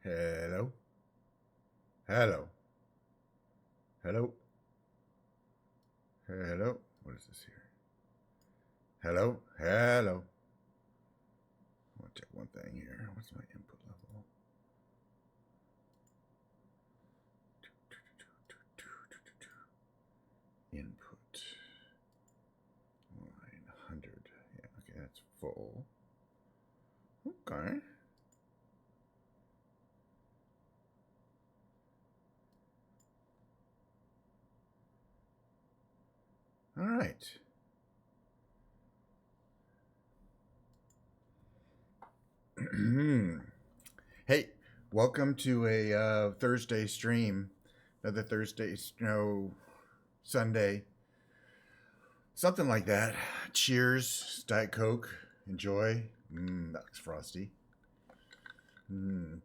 Hello. Hello. Hello. Hello. What is this here? Hello. Hello. I want to check one thing here. What's my input level? Input. Line 100. Yeah, okay, that's full. Okay. All right. Hey, welcome to a Thursday stream. Another Thursday, Sunday, something like that. Cheers, Diet Coke. Enjoy. That looks frosty.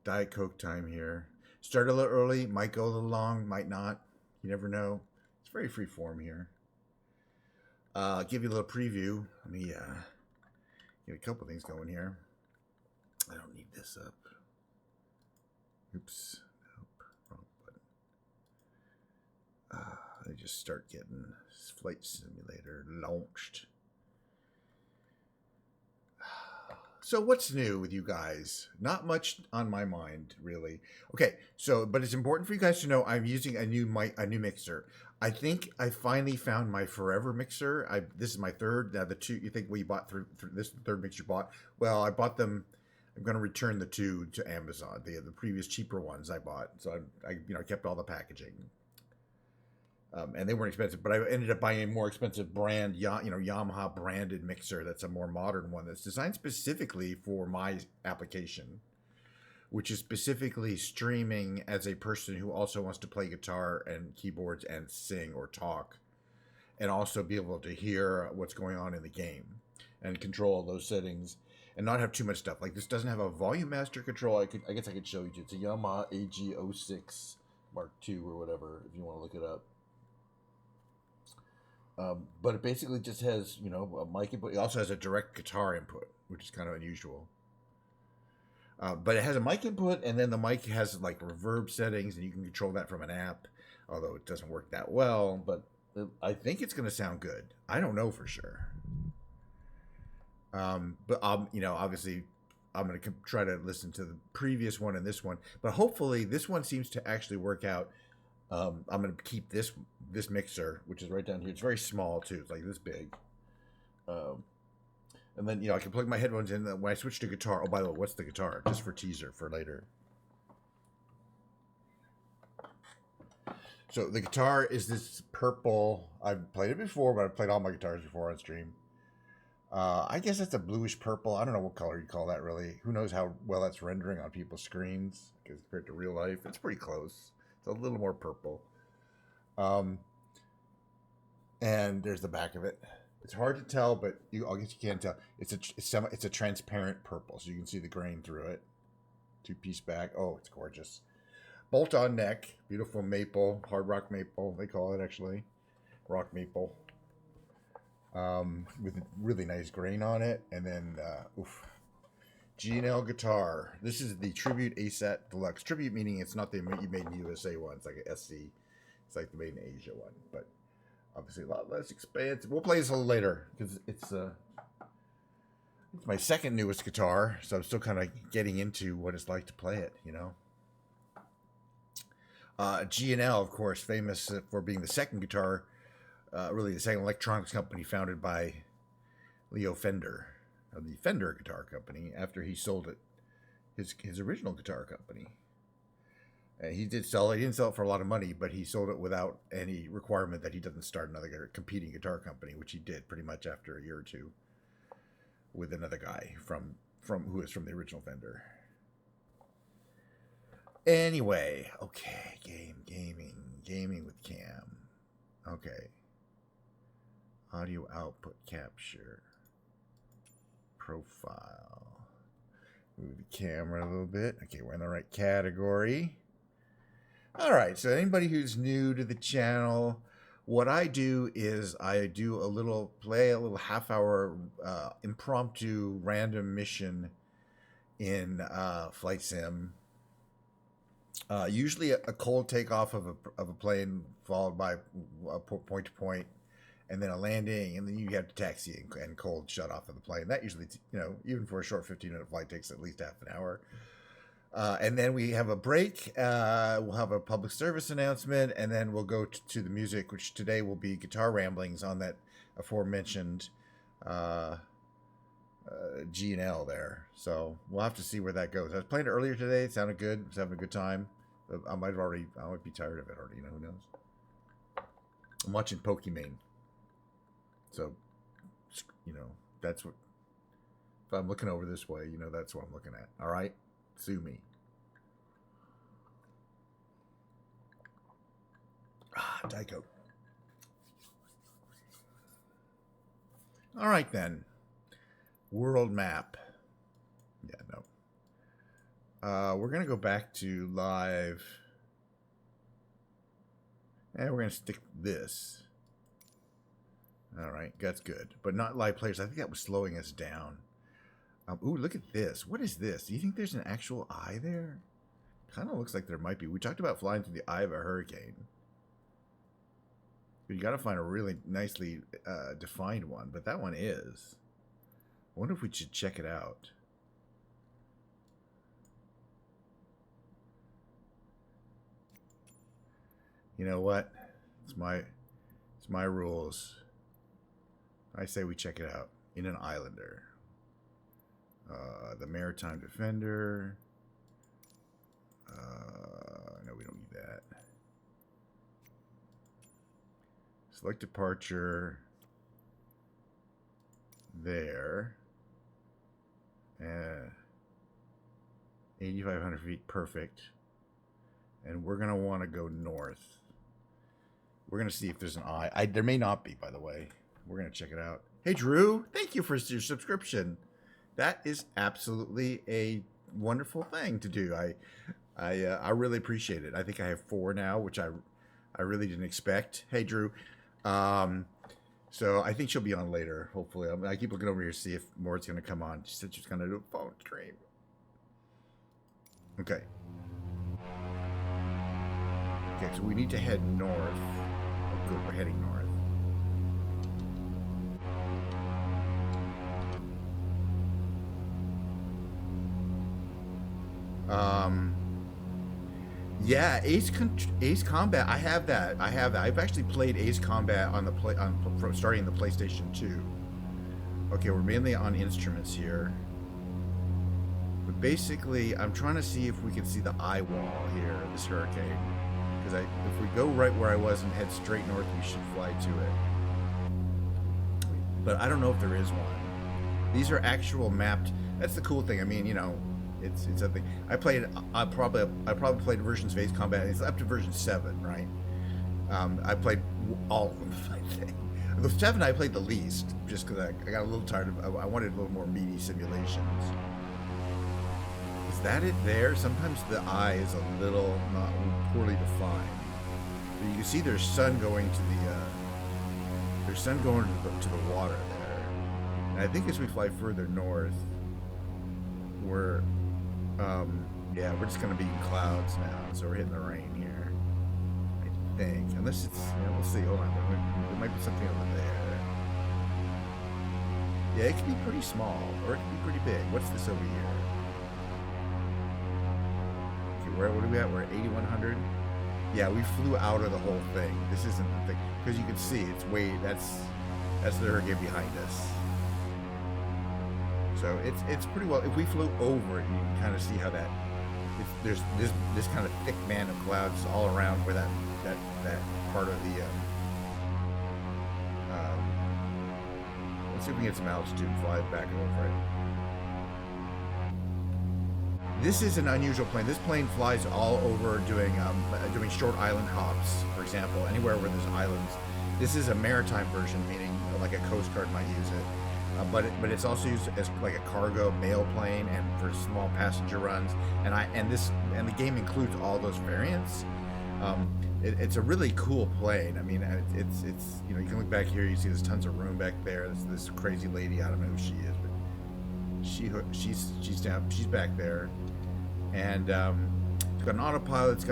Diet Coke time here. Start a little early, might go a little long, might not. You never know. It's very free form here. Give you a little preview. Let me get a couple things going here. I don't need this up. Oops. Nope. Wrong button. I just start getting Flight Simulator launched. So what's new with you guys? Not much on my mind, really. Okay, so but it's important for you guys to know I'm using a new mixer. I think I finally found my forever mixer. This is my third. Now the two you think we bought through this the third mixer you bought. Well, I bought them. I'm going to return the two to Amazon. The previous cheaper ones I bought. So I kept all the packaging. And they weren't expensive, but I ended up buying a more expensive brand, Yamaha branded mixer. That's a more modern one that's designed specifically for my application, which is specifically streaming as a person who also wants to play guitar and keyboards and sing or talk, and also be able to hear what's going on in the game and control those settings and not have too much stuff. Like this doesn't have a volume master control. I guess I could show you. It's a Yamaha AG06 Mark II or whatever if you want to look it up. But it basically just has, a mic input. It also has a direct guitar input, which is kind of unusual. But it has a mic input, and then the mic has like reverb settings, and you can control that from an app, although it doesn't work that well. But I think it's going to sound good. I don't know for sure. But obviously, I'm going to try to listen to the previous one and this one. But hopefully, this one seems to actually work out. I'm going to keep this mixer, which is right down here. It's very small too. It's like this big. And then I can plug my headphones in. When I switch to guitar, oh, by the way, what's the guitar? Just for teaser for later. So the guitar is this purple. I've played it before, but I've played all my guitars before on stream. I guess it's a bluish purple. I don't know what color you call that really. Who knows how well that's rendering on people's screens compared to real life. It's pretty close. It's a little more purple. And there's the back of it. It's hard to tell, but I guess you can tell. It's a transparent purple, so you can see the grain through it. Two-piece back. Oh, it's gorgeous. Bolt-on neck. Beautiful maple. Hard rock maple, they call it actually. Rock maple. With a really nice grain on it. And then, G&L guitar. This is the Tribute Asat Deluxe. Tribute meaning it's not the made in the USA one. It's like an SC. It's like the made in Asia one, but obviously a lot less expansive. We'll play this a little later because it's my second newest guitar, so I'm still kind of getting into what it's like to play it. G&L, of course, famous for being the second guitar, really the second electronics company founded by Leo Fender of the Fender Guitar Company after he sold it, his original guitar company. He did sell it. He didn't sell it for a lot of money, but he sold it without any requirement that he doesn't start another competing guitar company, which he did pretty much after a year or two with another guy from who is from the original Fender. Anyway, okay, gaming with Cam. Okay. Audio output capture. Profile. Move the camera a little bit. Okay, we're in the right category. All right, so anybody who's new to the channel, what I do is I do play a little half-hour impromptu random mission in Flight Sim. Usually a cold takeoff of a plane followed by a point to point, and then a landing, and then you have to taxi and cold shut off of the plane. That usually, even for a short 15-minute flight, takes at least half an hour. And then we have a break. We'll have a public service announcement, and then we'll go to the music, which today will be guitar ramblings on that aforementioned G&L there. So we'll have to see where that goes. I was playing it earlier today. It sounded good. I was having a good time. I might be tired of it already. Who knows? I'm watching Pokemon. So, that's what, if I'm looking over this way, that's what I'm looking at. All right? Sue me. Diet. All right, then. World map. Yeah, no. We're going to go back to live. And we're going to stick this. All right, that's good. But not live players. I think that was slowing us down. Ooh, look at this. What is this? Do you think there's an actual eye there? Kind of looks like there might be. We talked about flying through the eye of a hurricane. But you got to find a really nicely defined one. But that one is. I wonder if we should check it out. You know what? It's my rules. I say we check it out in an Islander. The Maritime Defender. No, we don't need that. Select departure. There. 8,500 feet, perfect. And we're gonna want to go north. We're gonna see if there's an eye. There may not be, by the way. We're gonna check it out. Hey, Drew, thank you for your subscription. That is absolutely a wonderful thing to do. I really appreciate it. I think I have 4 now, which I really didn't expect. Hey, Drew. So I think she'll be on later, hopefully. I keep looking over here to see if more is going to come on. She said she's going to do a phone stream. Okay. Okay, so we need to head north. Oh, good, we're heading north. Yeah, Ace Combat. I have that. I've actually played Ace Combat on starting the PlayStation 2. Okay, we're mainly on instruments here. But basically, I'm trying to see if we can see the eye wall here of this hurricane. Because if we go right where I was and head straight north, we should fly to it. But I don't know if there is one. These are actual mapped. That's the cool thing. I mean, it's something. I probably played versions of Ace Combat. It's up to version 7, right? I played all of them, I think. The 7 I played the least, just because I got a little tired of. I wanted a little more meaty simulations. Is that it there? Sometimes the eye is a little not poorly defined. But you can see there's sun going to the water there. And I think as we fly further north, we're just gonna be in clouds now, so we're hitting the rain here. I think, unless it's, we'll see. Hold on, there might be something over there. Yeah, it could be pretty small, or it could be pretty big. What's this over here? Okay, what are we at? We're at 8,100. Yeah, we flew out of the whole thing. This isn't the thing, because you can see it's that's the hurricane behind us. So it's pretty well. If we flew over it, you can kind of see how there's this kind of thick band of clouds all around where that part of the. Let's see if we can get some altitude and fly back over it. This is an unusual plane. This plane flies all over doing short island hops, for example, anywhere where there's islands. This is a maritime version, meaning like a Coast Guard might use it. But it's also used as like a cargo mail plane and for small passenger runs. And the game includes all those variants. It's a really cool plane. I mean, it's you can look back here, you see there's tons of room back there. There's this crazy lady, I don't know who she is, but she's back there, and It's got an autopilot. It's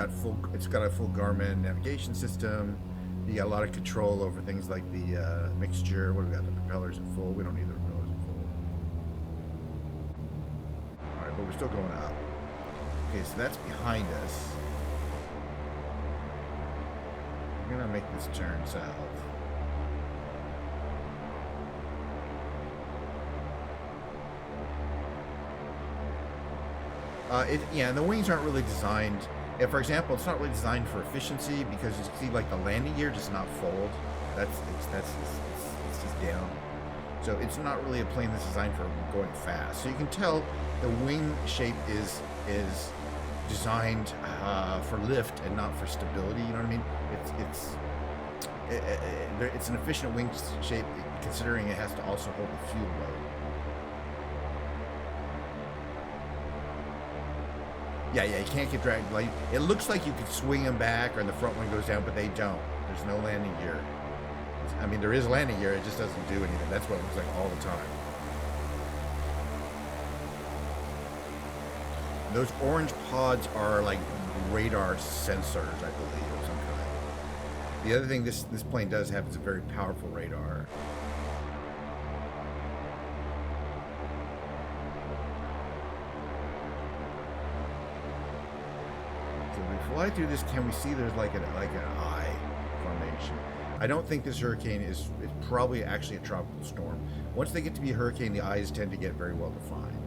got a full Garmin navigation system. You got a lot of control over things like the mixture. What do we got? The propellers in full. We don't need the propellers in full. All right, but we're still going up. Okay, so that's behind us. I'm gonna make this turn south. Yeah, the wings aren't really designed. For example, it's not really designed for efficiency because you see, like, the landing gear does not fold. It's just down. So it's not really a plane that's designed for going fast. So you can tell the wing shape is designed for lift and not for stability. You know what I mean? It's an efficient wing shape considering it has to also hold the fuel load. Yeah, you can't get dragged. Like, it looks like you could swing them back or the front one goes down, but they don't. There's no landing gear. I mean, there is landing gear, it just doesn't do anything. That's what it looks like all the time. Those orange pods are like radar sensors, I believe, of some kind. The other thing this plane does have is a very powerful radar. Fly through this, can we see there's like an eye formation? I don't think this hurricane is probably actually a tropical storm. Once they get to be a hurricane, the eyes tend to get very well defined.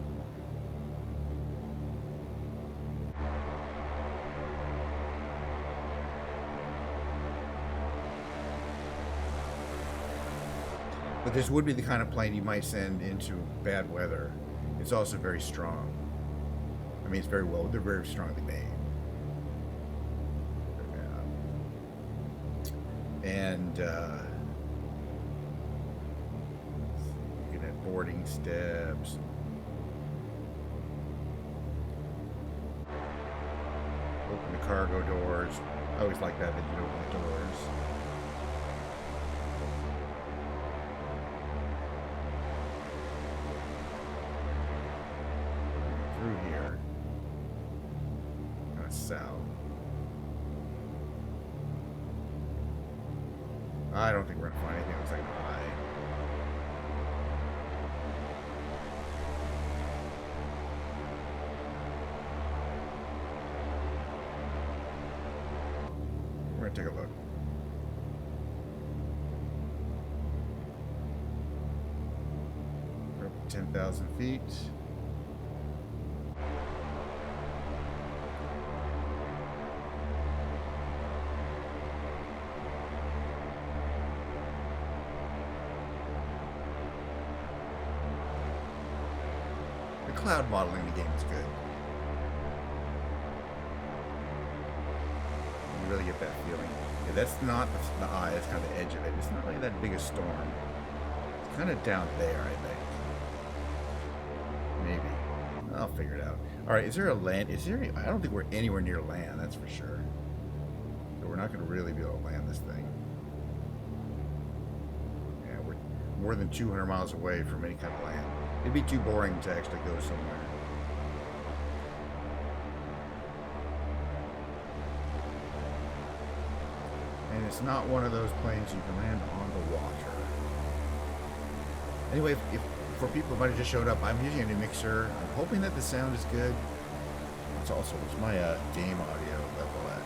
But this would be the kind of plane you might send into bad weather. It's also very strong. I mean, they're very strongly made. And looking at boarding steps. Open the cargo doors. I always like that you open the doors. Through here. South. I don't think we're gonna find anything that looks like an eye. We're gonna take a look. We're up to 10,000 feet. Cloud modeling in the game is good. You really get that feeling. Yeah, that's not the eye, that's kind of the edge of it. It's not really that big a storm. It's kind of down there, I think. Maybe. I'll figure it out. Alright, is there a land? I don't think we're anywhere near land, that's for sure. So we're not going to really be able to land this thing. Yeah, we're more than 200 miles away from any kind of land. It'd be too boring to actually go somewhere. And it's not one of those planes you can land on the water. Anyway, if for people who might have just showed up, I'm using a new mixer. I'm hoping that the sound is good. It's also, what's my game audio level at?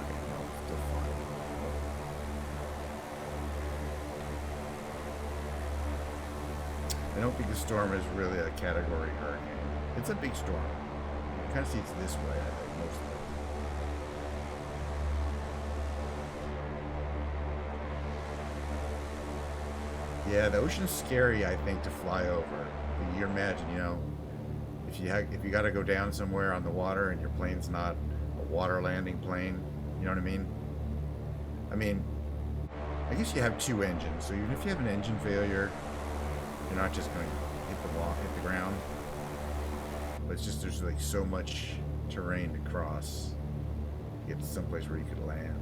Okay, no, still fine. I don't think the storm is really a category hurricane. It's a big storm. You kind of see it's this way, I think, mostly. Yeah, the ocean's scary, I think, to fly over. You imagine, you know, if you got to go down somewhere on the water and your plane's not a water landing plane, you know what I mean? I mean, I guess you have two engines, so even if you have an engine failure, you're not just going to hit the ground. But it's just there's like so much terrain to cross to get to someplace where you could land.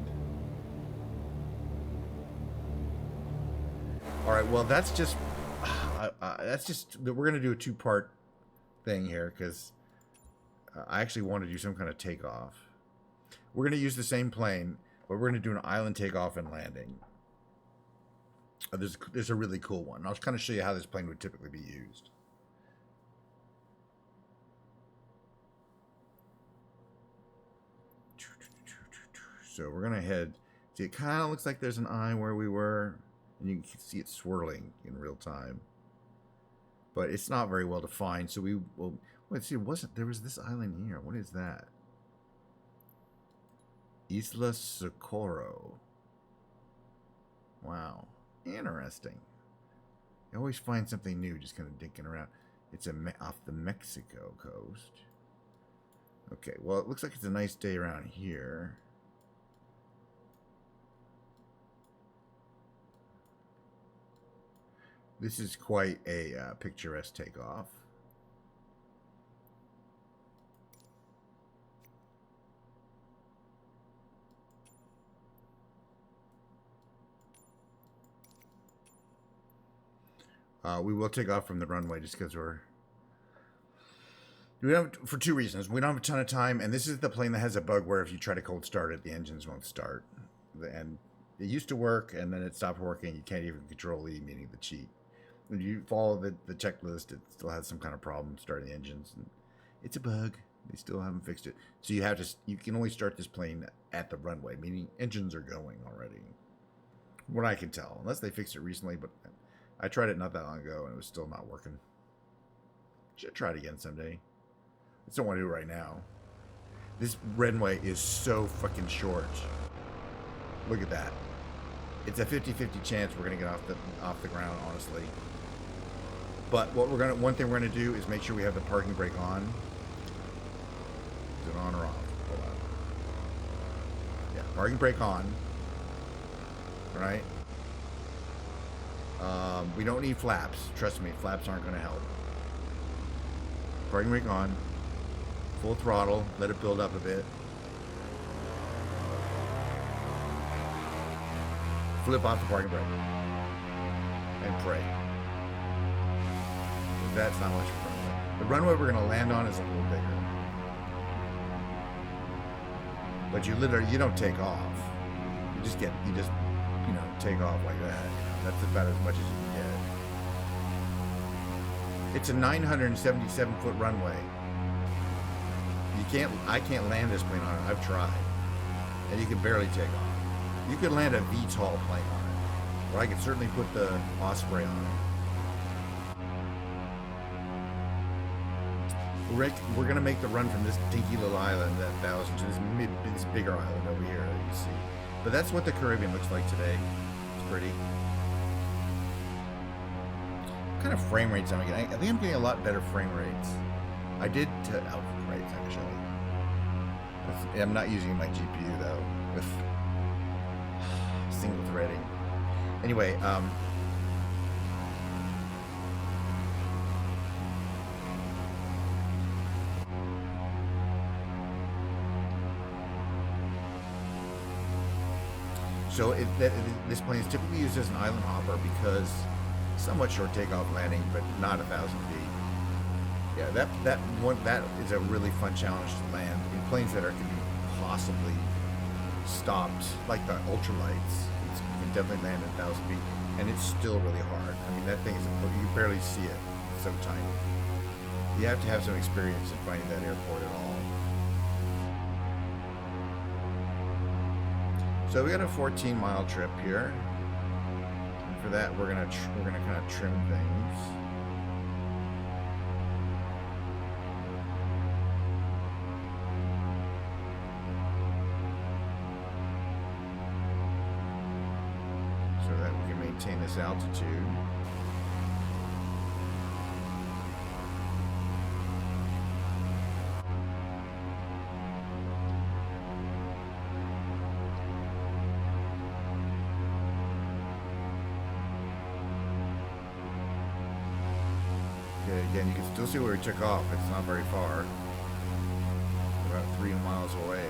All right, well that's just we're gonna do a two-part thing here because I actually want to do some kind of takeoff. We're going to use the same plane, but we're going to do an island takeoff and landing. There's a really cool one. I'll kind of show you how this plane would typically be used. So we're going to head. See, it kind of looks like there's an eye where we were, and you can see it swirling in real time. But it's not very well defined, so we will. Let's see, there was this island here. What is that? Isla Socorro. Wow. Interesting. I always find something new just kind of dinking around. It's off the Mexico coast. Okay, well, it looks like it's a nice day around here. This is quite a picturesque takeoff. We will take off from the runway just because for two reasons. We don't have a ton of time, and this is the plane that has a bug where if you try to cold start it, the engines won't start. And it used to work, and then it stopped working. You can't even control E, meaning the cheat. When you follow the checklist, it still has some kind of problem starting the engines. And it's a bug. They still haven't fixed it. So you can only start this plane at the runway, meaning engines are going already. What I can tell, unless they fixed it recently, but I tried it not that long ago, and it was still not working. Should try it again someday. I just don't want to do it right now. This runway is so fucking short. Look at that. It's a 50-50 chance we're gonna get off the ground, honestly. But one thing we're gonna do is make sure we have the parking brake on. Is it on or off? Hold on. Yeah, parking brake on. All right. We don't need flaps. Trust me, flaps aren't going to help. Parking brake on. Full throttle. Let it build up a bit. Flip off the parking brake. And pray. That's not much of a runway. The runway we're going to land on is a little bigger. But you don't take off. You just take off like that. That's about as much as you can get. It's a 977-foot runway. I can't land this plane on it. I've tried. And you can barely take off. You could land a VTOL plane on it. Or I could certainly put the Osprey on it. We're going to make the run from this dinky little island, that 1,000, to this bigger island over here that you see. But that's what the Caribbean looks like today. It's pretty. What kind of frame rates am I getting? I think I'm getting a lot better frame rates. I did output rates, actually. I'm not using my GPU, though, with single threading. Anyway, so this plane is typically used as an island hopper because somewhat short takeoff landing, but not 1,000 feet. Yeah, that is a really fun challenge to land in planes that can be possibly stopped, like the ultralights. You can definitely land at 1,000 feet, and it's still really hard. I mean, that thing is, you can barely see it. It's so tiny. You have to have some experience in finding that airport at all. So we got a 14-mile trip here. And for that, we're gonna kind of trim things. So that we can maintain this altitude. Again, you can still see where we took off. It's not very far. About 3 miles away.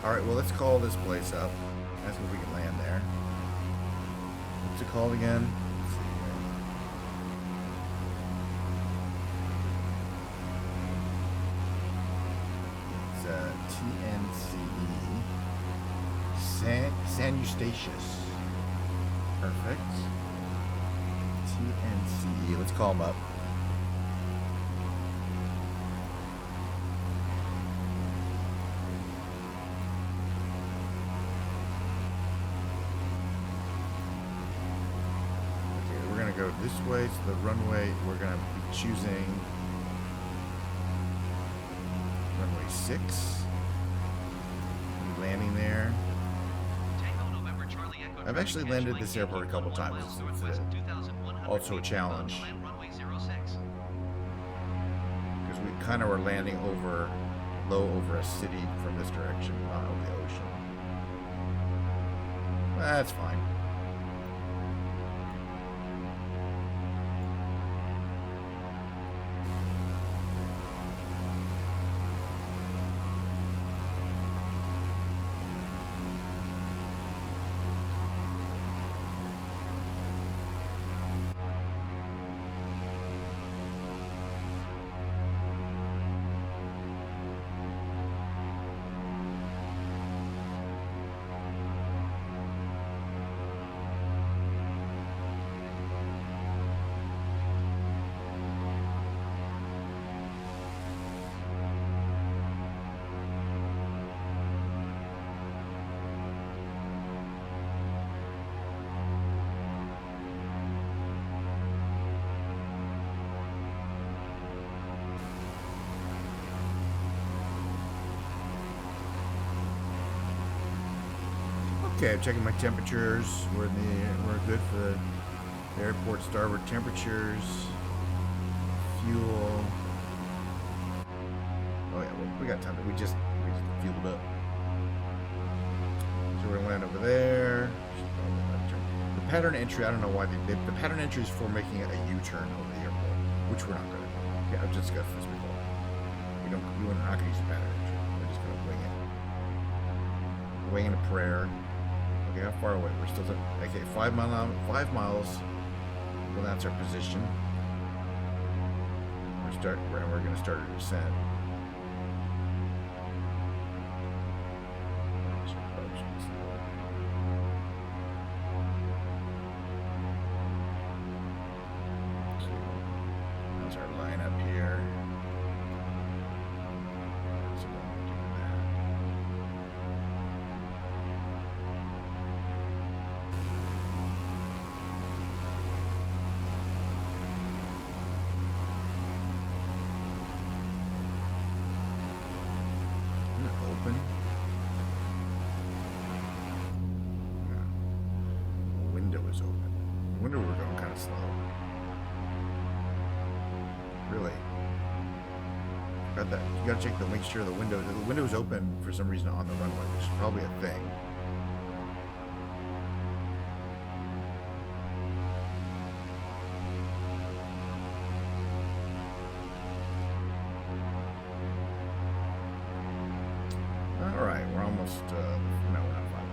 Alright, well, let's call this place up. Ask if we can land there. What's it called again? Let's see here. San Eustatius. Perfect. TNCE. Let's call him up. Okay, we're gonna go this way to the runway. We're gonna be choosing runway 6. Landing there. I've actually landed this airport a couple times. It's also a challenge because we kind of are landing low over a city from this direction, not over the ocean. That's fine. Okay, I'm checking my temperatures. We're good for the airport starboard temperatures. Fuel. Oh yeah, well, we got time. We just fueled up. So we're gonna land over there. The pattern entry. I don't know why the pattern entry is for making a U-turn over the airport, which we're not gonna do. Yeah, I've just discussed this before. We're not gonna use the pattern entry. We're just gonna wing it. Wing a prayer. Okay, how far away? We're still okay. 5 miles. Well, that's our position. We're going to start a descent. That's our line up here. So we'll do that. Open. No. The window is open. The window we're going kind of slow. Really? Got that? You gotta check make sure the window is open for some reason on the runway, which is probably a thing. Alright, we're almost, no, we're not fine.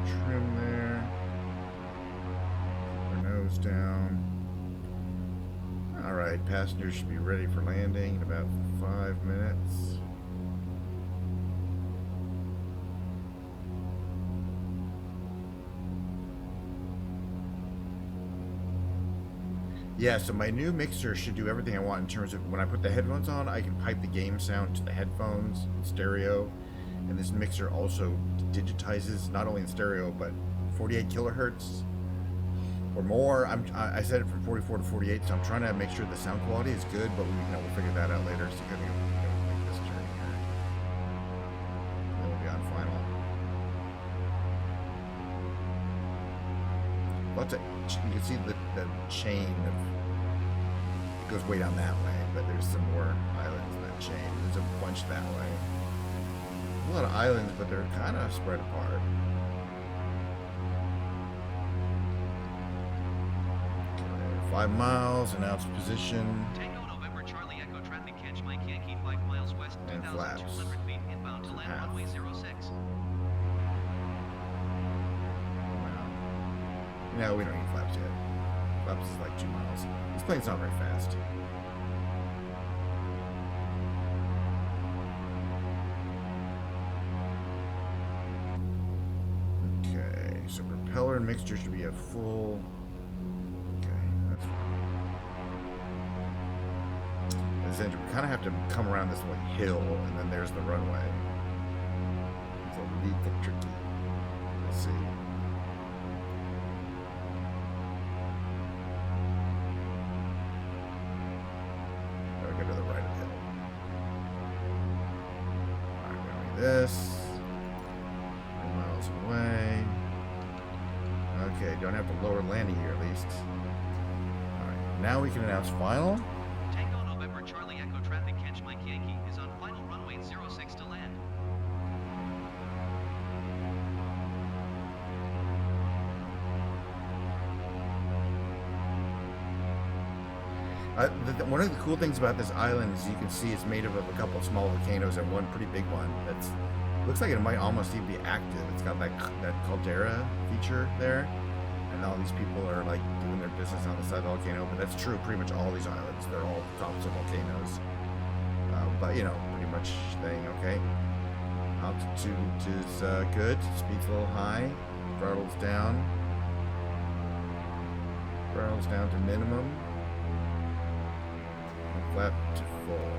Trim there. Our nose down. Alright, passengers should be ready for landing in about 5 minutes. Yeah, so my new mixer should do everything I want in terms of when I put the headphones on, I can pipe the game sound to the headphones in stereo. And this mixer also digitizes not only in stereo, but 48 kilohertz or more. I set it from 44 to 48, so I'm trying to make sure the sound quality is good, but we'll figure that out later. So we'll make this journey here. And then we'll be on final. You can see the chain of it goes way down that way, but there's some more islands in that chain. There's a bunch that way. A lot of islands, but they're kind of spread apart. Okay, 5 miles, announced position. Tango November Charlie Echo traffic catch Mike Yankee 5 miles west, And 2,200 feet inbound to land runway 06. No, we don't need flaps yet. Flaps is like 2 miles. This plane's not very fast. Okay, so propeller and mixture should be a full. Okay, that's fine. As in, we kind of have to come around this like hill, and then there's the runway. It's a little tricky. Let's see. Gotta go to the right of the hill. Alright, we're doing this. 9 miles away. Okay, don't have to lower landing gear at least. Alright, now we can announce final. Tango November Charlie Echo traffic catch Mike Yankee is on final runway 06 to land. One of the cool things about this island is you can see it's made up of a couple of small volcanoes and one pretty big one that's looks like it might almost even be active. It's got that caldera feature there, and all these people are like doing their business on the side of the volcano. But that's true pretty much all these islands. They're all tops of volcanoes. But you know, pretty much staying okay. Altitude is good. Speed's a little high. Throttle's down. Throttle's down to minimum. Flap to full.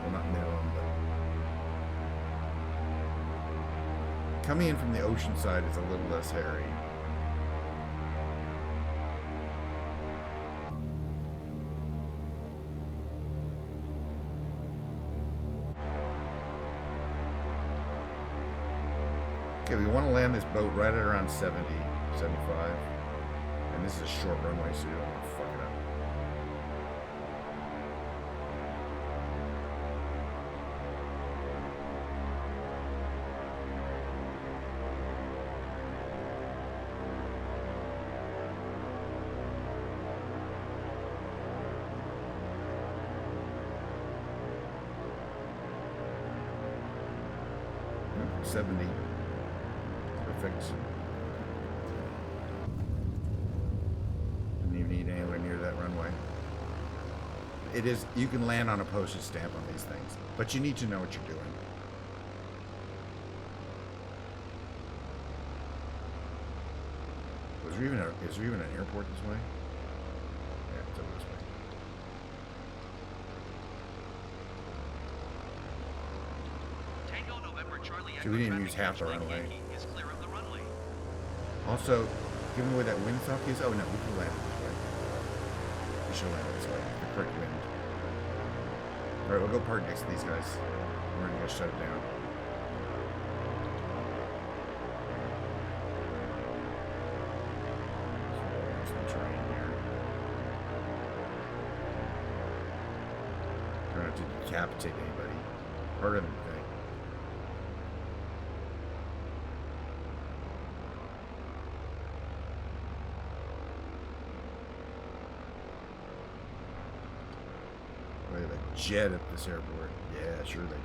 Well, not minimum, but coming in from the ocean side is a little less hairy. Okay, we want to land this boat right at around 70, 75. And this is a short runway, so you don't want to fuck it up. Hmm, 70. Perfect. Didn't even need anywhere near that runway. It is, you can land on a postage stamp on these things, but you need to know what you're doing. Is there even an airport this way? Yeah, it's over this way. Tango November Charlie So we didn't use half the runway. Yankee is clear of the runway. Also, given where that windsock is, oh no, we can land this way. We should land this way. The correct wind. Alright, we'll go park next to these guys. We're gonna go shut it down. Some terrain here. Try not to decapitate anybody. Harder than you think. They have a jet at this airport. Yeah, sure they do.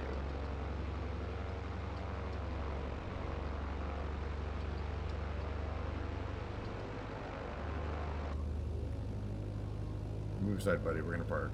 Move aside, buddy. We're gonna park.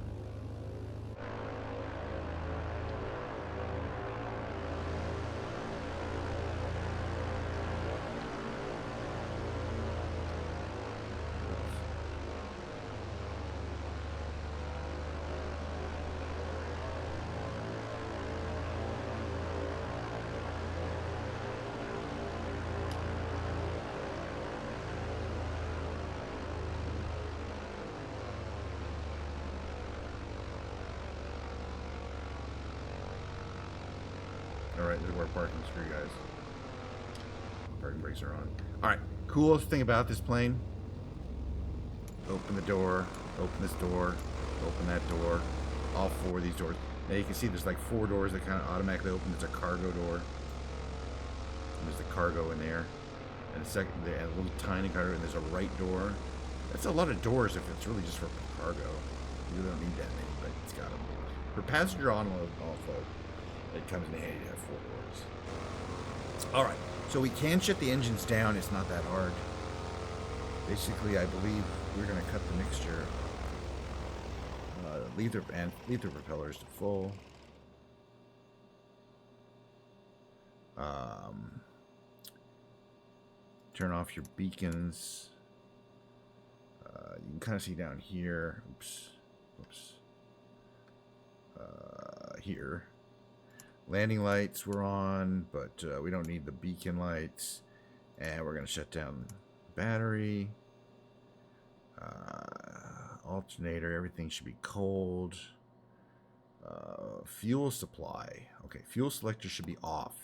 Alright, this is where parking is for you guys. Parking brakes are on. Alright, coolest thing about this plane. Open the door, open this door, open that door. All 4 of these doors. Now you can see there's like 4 doors that kind of automatically open. There's a cargo door. And there's the cargo in there. And a second, a little tiny cargo, and there's a right door. That's a lot of doors if it's really just for cargo. You really don't need that many, but it's got them. For passenger onload, offload, it comes in handy to have 4 doors. All right, so we can shut the engines down. It's not that hard. Basically, I believe we're going to cut the mixture. Leave the propellers to full. Turn off your beacons. You can kind of see down here. Oops. Here. Landing lights were on, but we don't need the beacon lights. And we're going to shut down battery. Alternator, everything should be cold. Fuel supply. Okay, fuel selector should be off.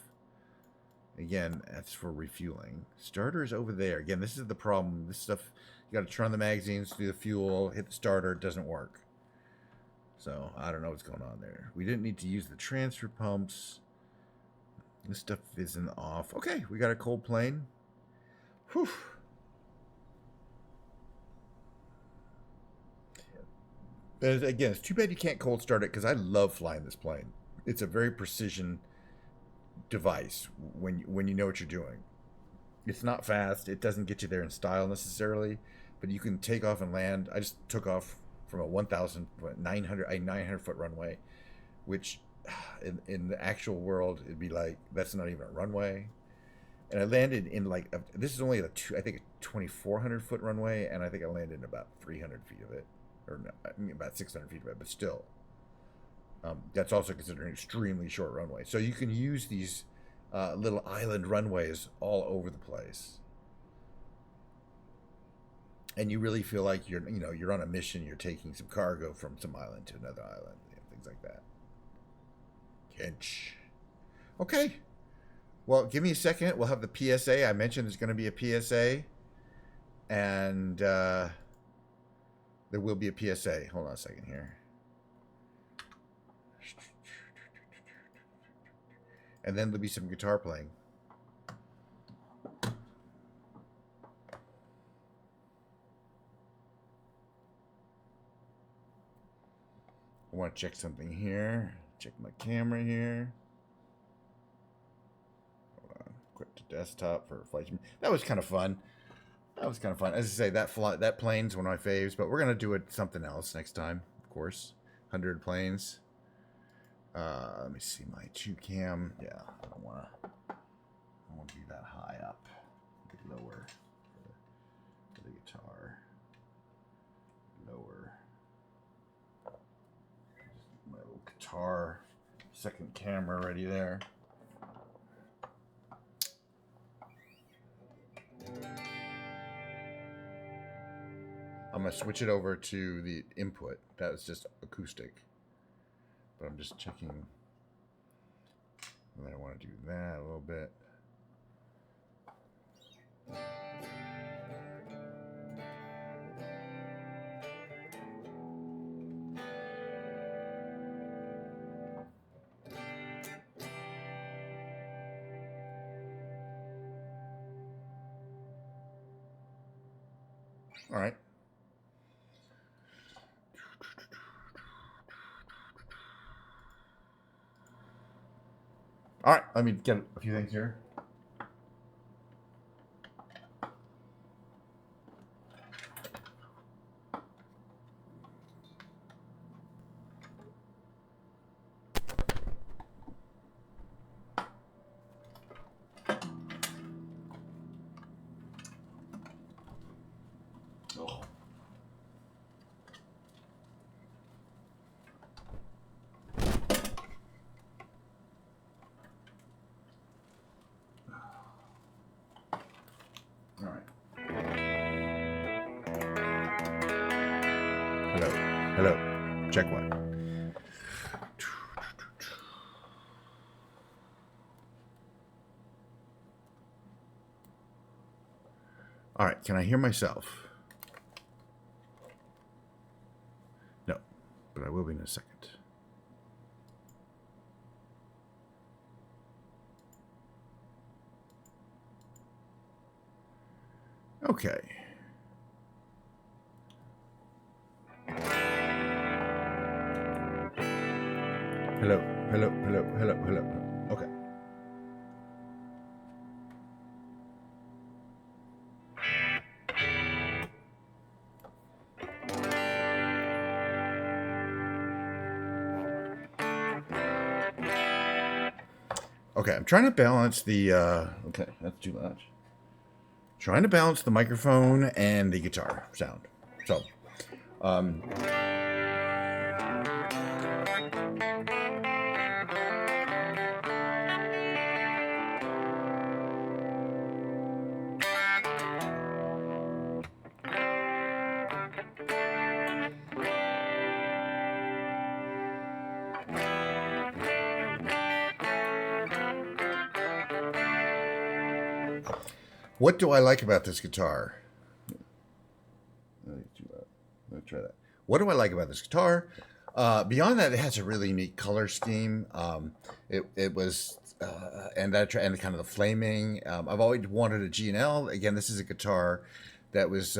Again, that's for refueling. Starter is over there. Again, this is the problem. This stuff, you got to turn on the magazines, do the fuel, hit the starter, it doesn't work. So, I don't know what's going on there. We didn't need to use the transfer pumps. This stuff isn't off. Okay, we got a cold plane. Whew. But again, it's too bad you can't cold start it because I love flying this plane. It's a very precision device when you know what you're doing. It's not fast. It doesn't get you there in style necessarily, but you can take off and land. I just took off from a 900 foot runway, which in the actual world it'd be like that's not even a runway. And I landed in like this is only I think a 2,400 foot runway, and I think I landed in about 300 feet of it, or no, I mean about 600 feet of it, but still. That's also considered an extremely short runway. So you can use these little island runways all over the place. And you really feel like you're on a mission. You're taking some cargo from some island to another island, things like that. Kinch. Okay. Well, give me a second. We'll have the PSA. I mentioned there's going to be a PSA. And there will be a PSA. Hold on a second here. And then there'll be some guitar playing. I want to check something here. Check my camera here. Hold on. Quit to desktop for flight. That was kind of fun. As I say, that plane's one of my faves, but we're gonna do it something else next time, of course. 100 planes. Let me see my 2-cam. Yeah, I don't want to be that high up. A bit lower for the guitar. Lower. Just my little guitar second camera ready there. I'm going to switch it over to the input. That was just acoustic. But I'm just checking. And I want to do that a little bit. All right. All right, let me get a few things here. Oh. All right. Hello. Check one. All right, can I hear myself? No, but I will be in a second. Okay. Hello. Okay. Okay, I'm trying to balance the. Okay, that's too much. Trying to balance the microphone and the guitar sound. So, um, what do I like about this guitar? Let's try that. What do I like about this guitar? Beyond that, it has a really neat color scheme. It was and and kind of the flaming. I've always wanted a G&L. Again, this is a guitar that was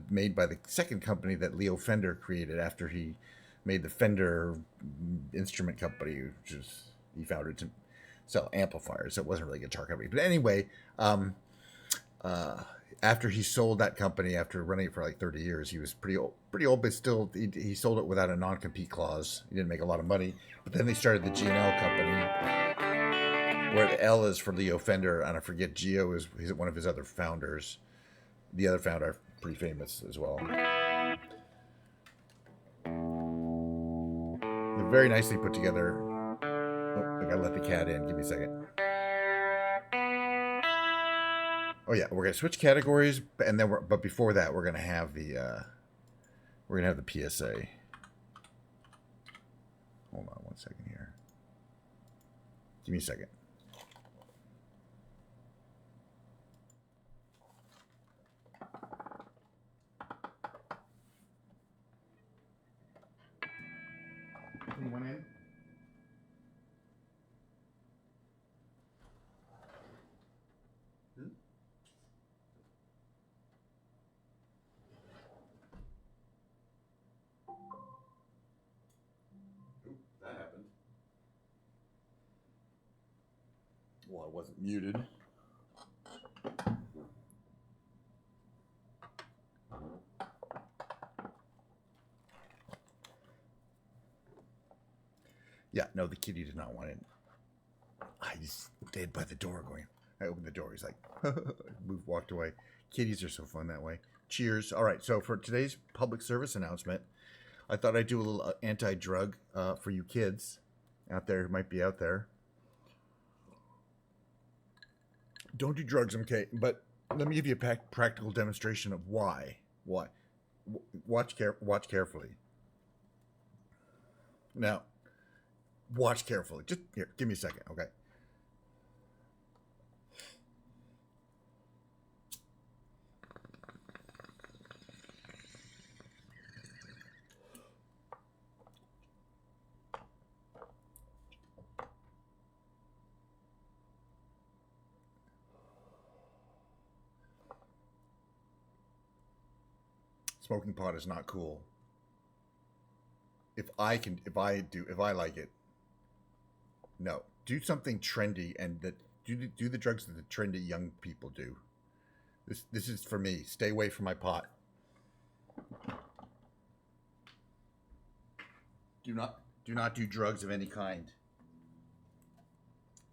made by the second company that Leo Fender created after he made the Fender instrument company, which is he founded to sell amplifiers. So it wasn't really a guitar company, but anyway. Uh, After he sold that company, after running it for like 30 years, he was pretty old, but still he sold it without a non-compete clause. He didn't make a lot of money. But then they started the G&L company, where the L is for Leo Fender, and I forget Gio is one of his other founders. The other founder, pretty famous as well. They're very nicely put together. Oh, I gotta let the cat in. Give me a second. Oh yeah, we're gonna switch categories, and then but before that, we're gonna have the PSA. Hold on 1 second here. Give me a second. Anyone in? Oop, that happened. Well, I wasn't muted. Yeah, no, the kitty did not want it. I just stayed by the door going. I opened the door. He's like, walked away. Kitties are so fun that way. Cheers. All right, so for today's public service announcement, I thought I'd do a little anti-drug for you kids out there who might be out there. Don't do drugs, okay? But let me give you a practical demonstration of why. Why? Watch carefully. Now, watch carefully. Just here, give me a second, okay? Smoking pot is not cool. If I like it, no. Do something trendy and do the drugs that the trendy young people do. This is for me. Stay away from my pot. Do not do drugs of any kind.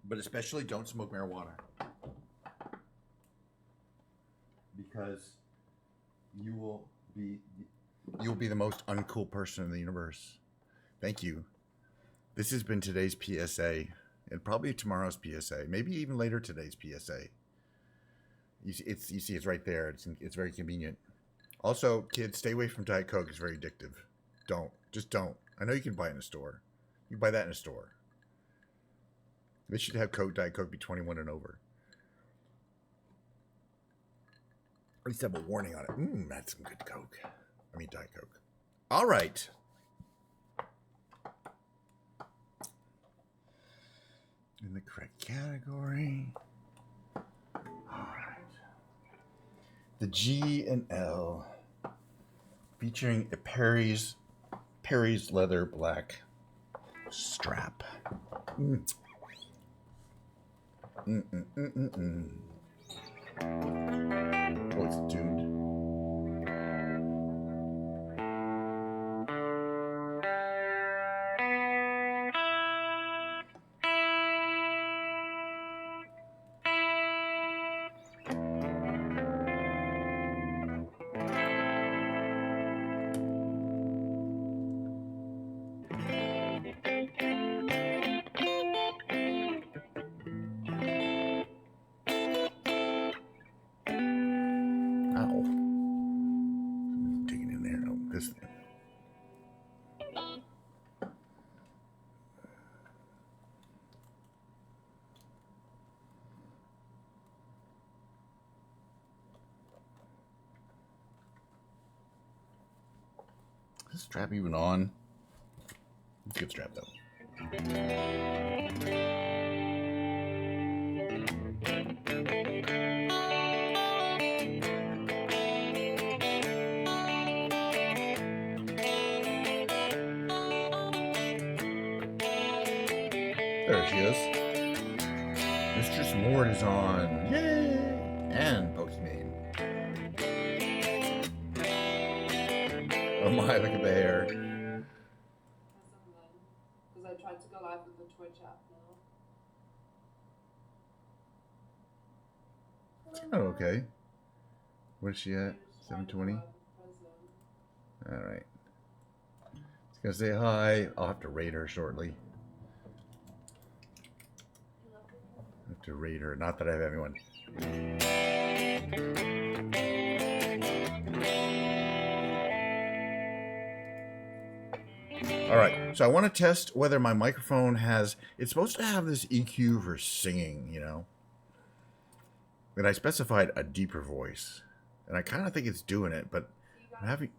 But especially don't smoke marijuana. Because you will be the most uncool person in the universe. Thank you. This has been today's PSA, and probably tomorrow's PSA, maybe even later today's PSA. You see, it's right there. It's very convenient. Also, kids, stay away from Diet Coke. It's very addictive. Just don't. I know you can buy it in a store. You can buy that in a store. They should have Diet Coke be 21 and over. At least have a warning on it. That's some good Coke. I mean, Diet Coke. All right. In the correct category. All right. The G&L featuring a Perry's leather black strap. Oh, it's tuned. this strap even on? Let's get strapped up. There she is. Mistress Mort is on. Yay! And Pokemon. Oh my, look at the hair. Because I tried to go live with the Twitch app now. Oh, okay. Where's she at? 720? Alright. Just gonna say hi. I'll have to raid her shortly. I have to raid her. Not that I have anyone. Alright, so I want to test whether my microphone has... It's supposed to have this EQ for singing, you know? And I specified a deeper voice. And I kind of think it's doing it, but I'm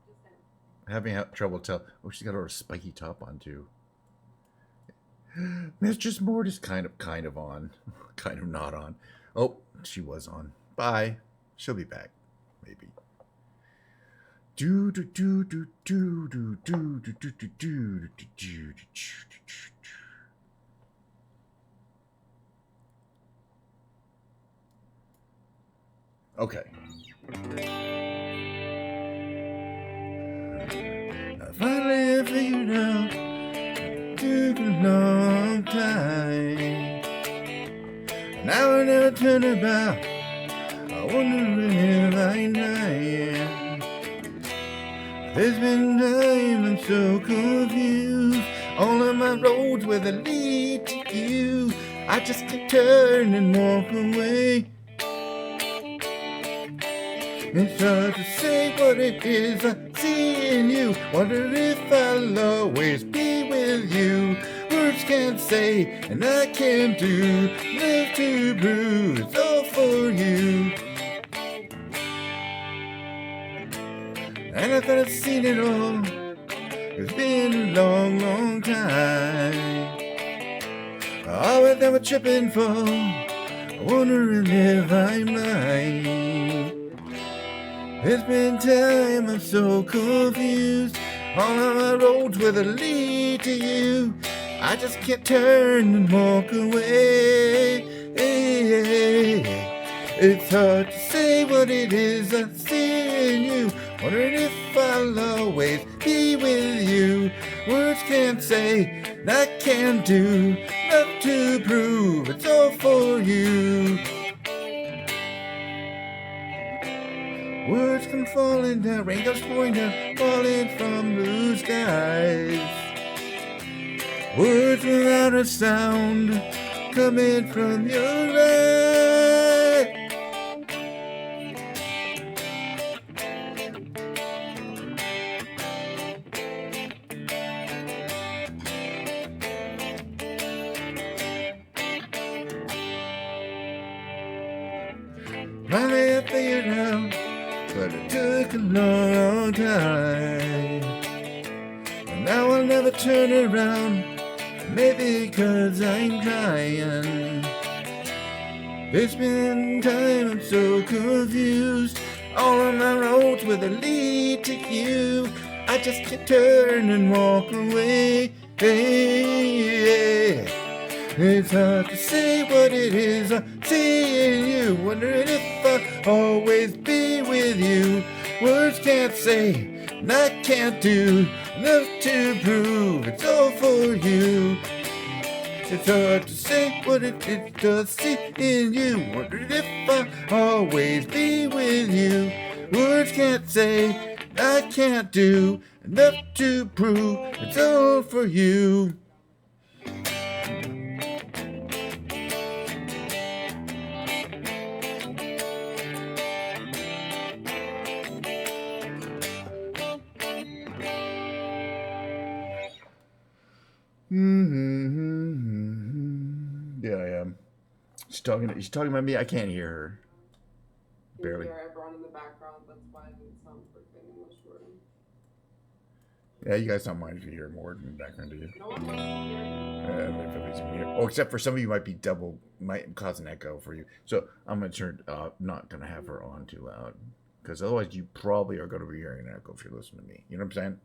having trouble tell. Oh, she's got her spiky top on too. Mistress Mort is kind of on, kind of not on. Oh, she was on. Bye. She'll be back, maybe. Do do do do do do do do do do do do. Okay. I finally figured out it took a long time. Now I never turn about. I wonder if I lying. There's been time I'm so confused. All of my roads where they lead to you. I just keep turn and walk away. It's hard to say what it is I see in you. Wonder if I'll always be with you. Words can't say, and I can't do. Live to prove it's all for you. And I thought I'd seen it all. It's been a long, long time. Always never tripping for. Wondering if I'm lying. It's been time, I'm so confused. All of my roads where they lead to you. I just can't turn and walk away. It's hard to say what it is I see in you. Wondering if I'll always be with you. Words can't say, and I can't do. Love to prove it's all for you. Words come falling down, raindrops pouring down, falling from blue skies. Words without a sound, coming from your eyes. Finally I figured out, but it took a long, long time. And now I'll never turn around, maybe 'cause I'm crying. It's been time, I'm so confused. All on my roads where they lead to you. I just can't turn and walk away. It's hard to say what it is I see in you. Wondering if I'll always be with you. Words can't say, and I can't do. Enough to prove it's all for you. It's hard to say what it is to see in you. Wondering if I'll always be with you. Words can't say, and I can't do. Enough to prove it's all for you. Yeah, I am. She's talking about me. I can't hear her. Barely. You hear everyone in the background, that's why it sounds like in this room. Yeah, you guys don't mind if you hear more in the background, do you? No one wants to hear. Everybody's gonna hear. Oh, except for some of you might be double, might cause an echo for you. So I'm gonna turn, not gonna have her on too loud, because otherwise you probably are gonna be hearing an echo if you're listening to me. You know what I'm saying?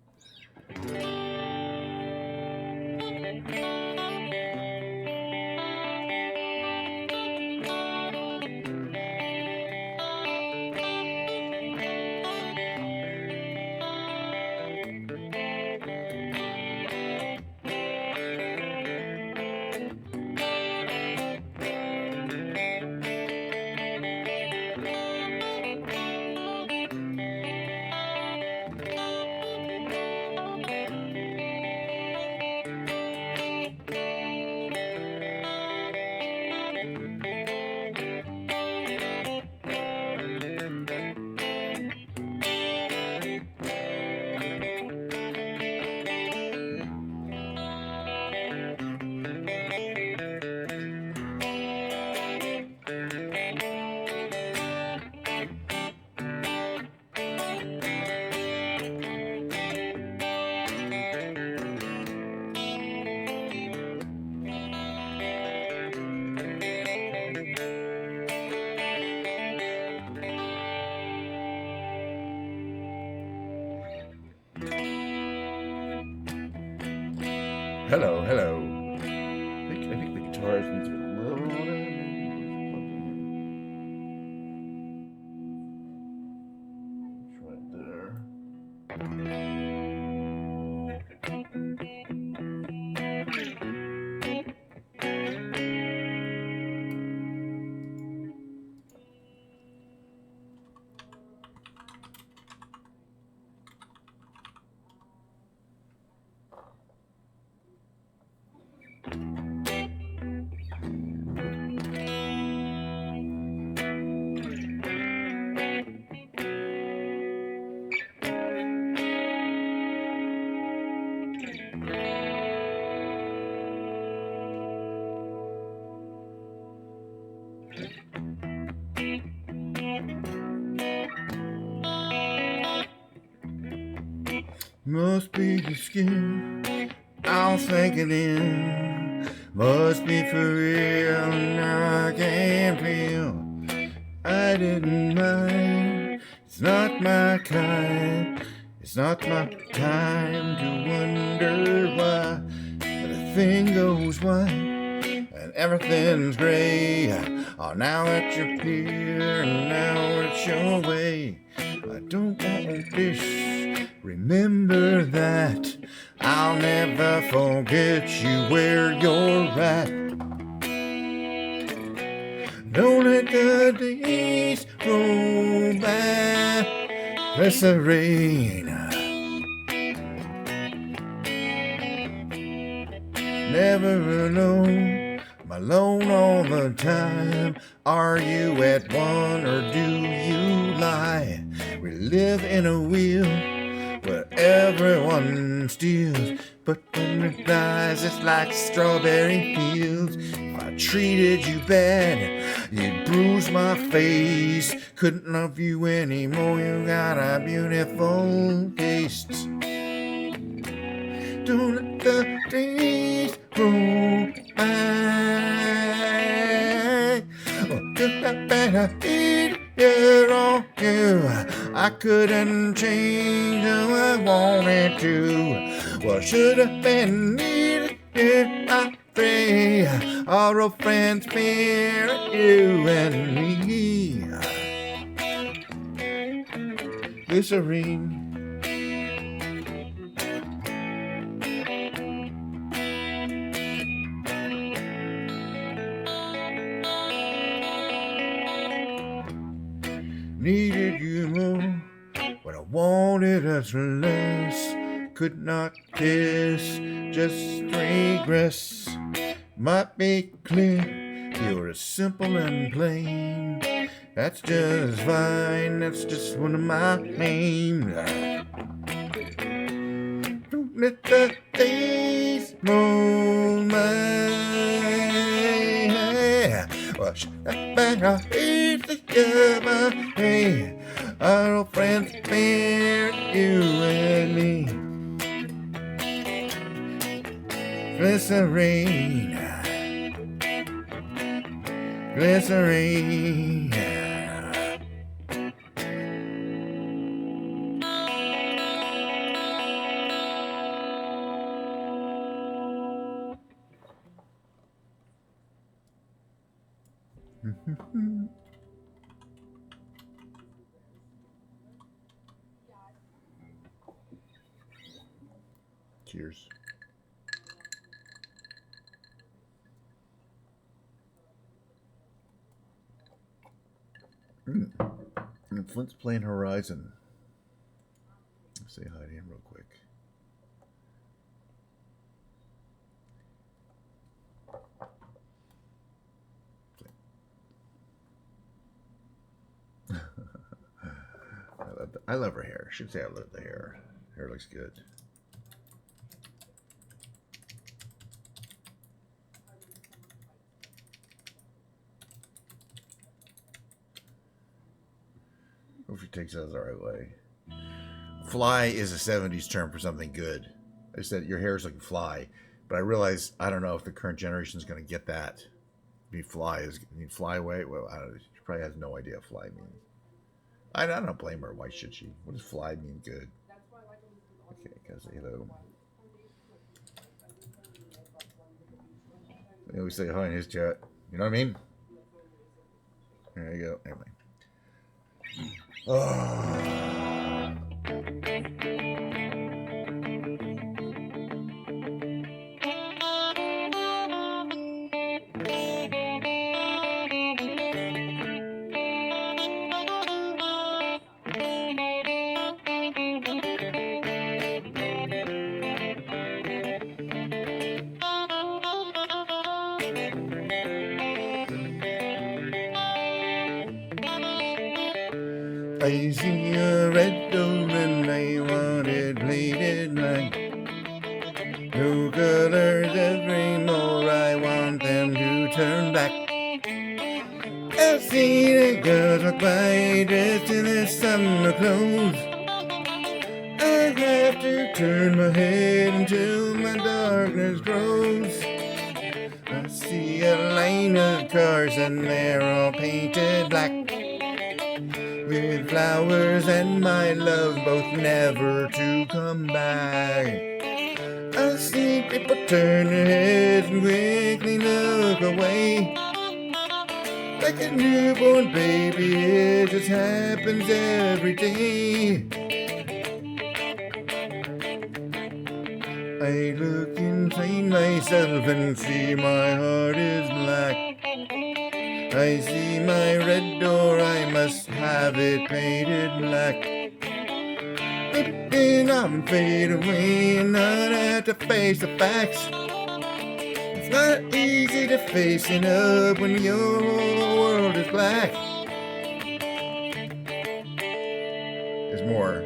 Hello, hello. I think the guitar needs a little louder. It's right there. Must be the skin, I'll think it in. Must be for real, now I can feel. I didn't mind, it's not my kind. It's not my time to wonder why. But a thing goes white, and everything's gray. Oh, now that you're here, and now it's your way. I don't want this, remember that. I'll never forget you where you're at. Don't let the days roll by, press the rain. Never alone all the time. Are you at one or do you lie? We live in a wheel where everyone steals, but when it dies, it's like strawberry fields. If I treated you bad, you'd bruise my face. Couldn't love you anymore, you got a beautiful taste. Don't let the days go by. Oh, just a better easier on you. I couldn't change how I wanted to. Well, should have been needed in my three. Our old friends, fear you and me. Glycerine. Needed you more, but I wanted us less. Could not kiss, just regress. Might be clear, you're as simple and plain. That's just fine, that's just one of my names. Don't let the days roll by. Well, I better eat the cover. Hey, our old friends, fear you and me. Glycerine. Glycerine. Cheers. And Flint's playing Horizon. Let's say hi to him real quick. I love her hair. I should say I love the hair. Hair looks good. Hope she takes us the right way. Fly is a 70s term for something good. I said your hair's like fly, but I realize I don't know if the current generation is going to get that. Fly away. Well, I don't know. She probably has no idea what fly means. I don't blame her. Why should she? What does fly mean? Good. Okay, gotta say hello. I always say hi in his chat. You know what I mean? There you go. Anyway. I see a red door and I want it plated like no colors every more. I want them to turn black. I've seen the girls walk by dressed in their summer clothes. I have to turn my head until my darkness grows. I see a line of cars and they're all painted black, with flowers and my love both never to come back. I see people turn their heads and quickly look away. Like a newborn baby, it just happens every day. I look inside myself and see my heart is black. I see my red door, I must have it painted black. But then I'm fade away and not have to face the facts. It's not easy to facing up when your whole world is black. There's more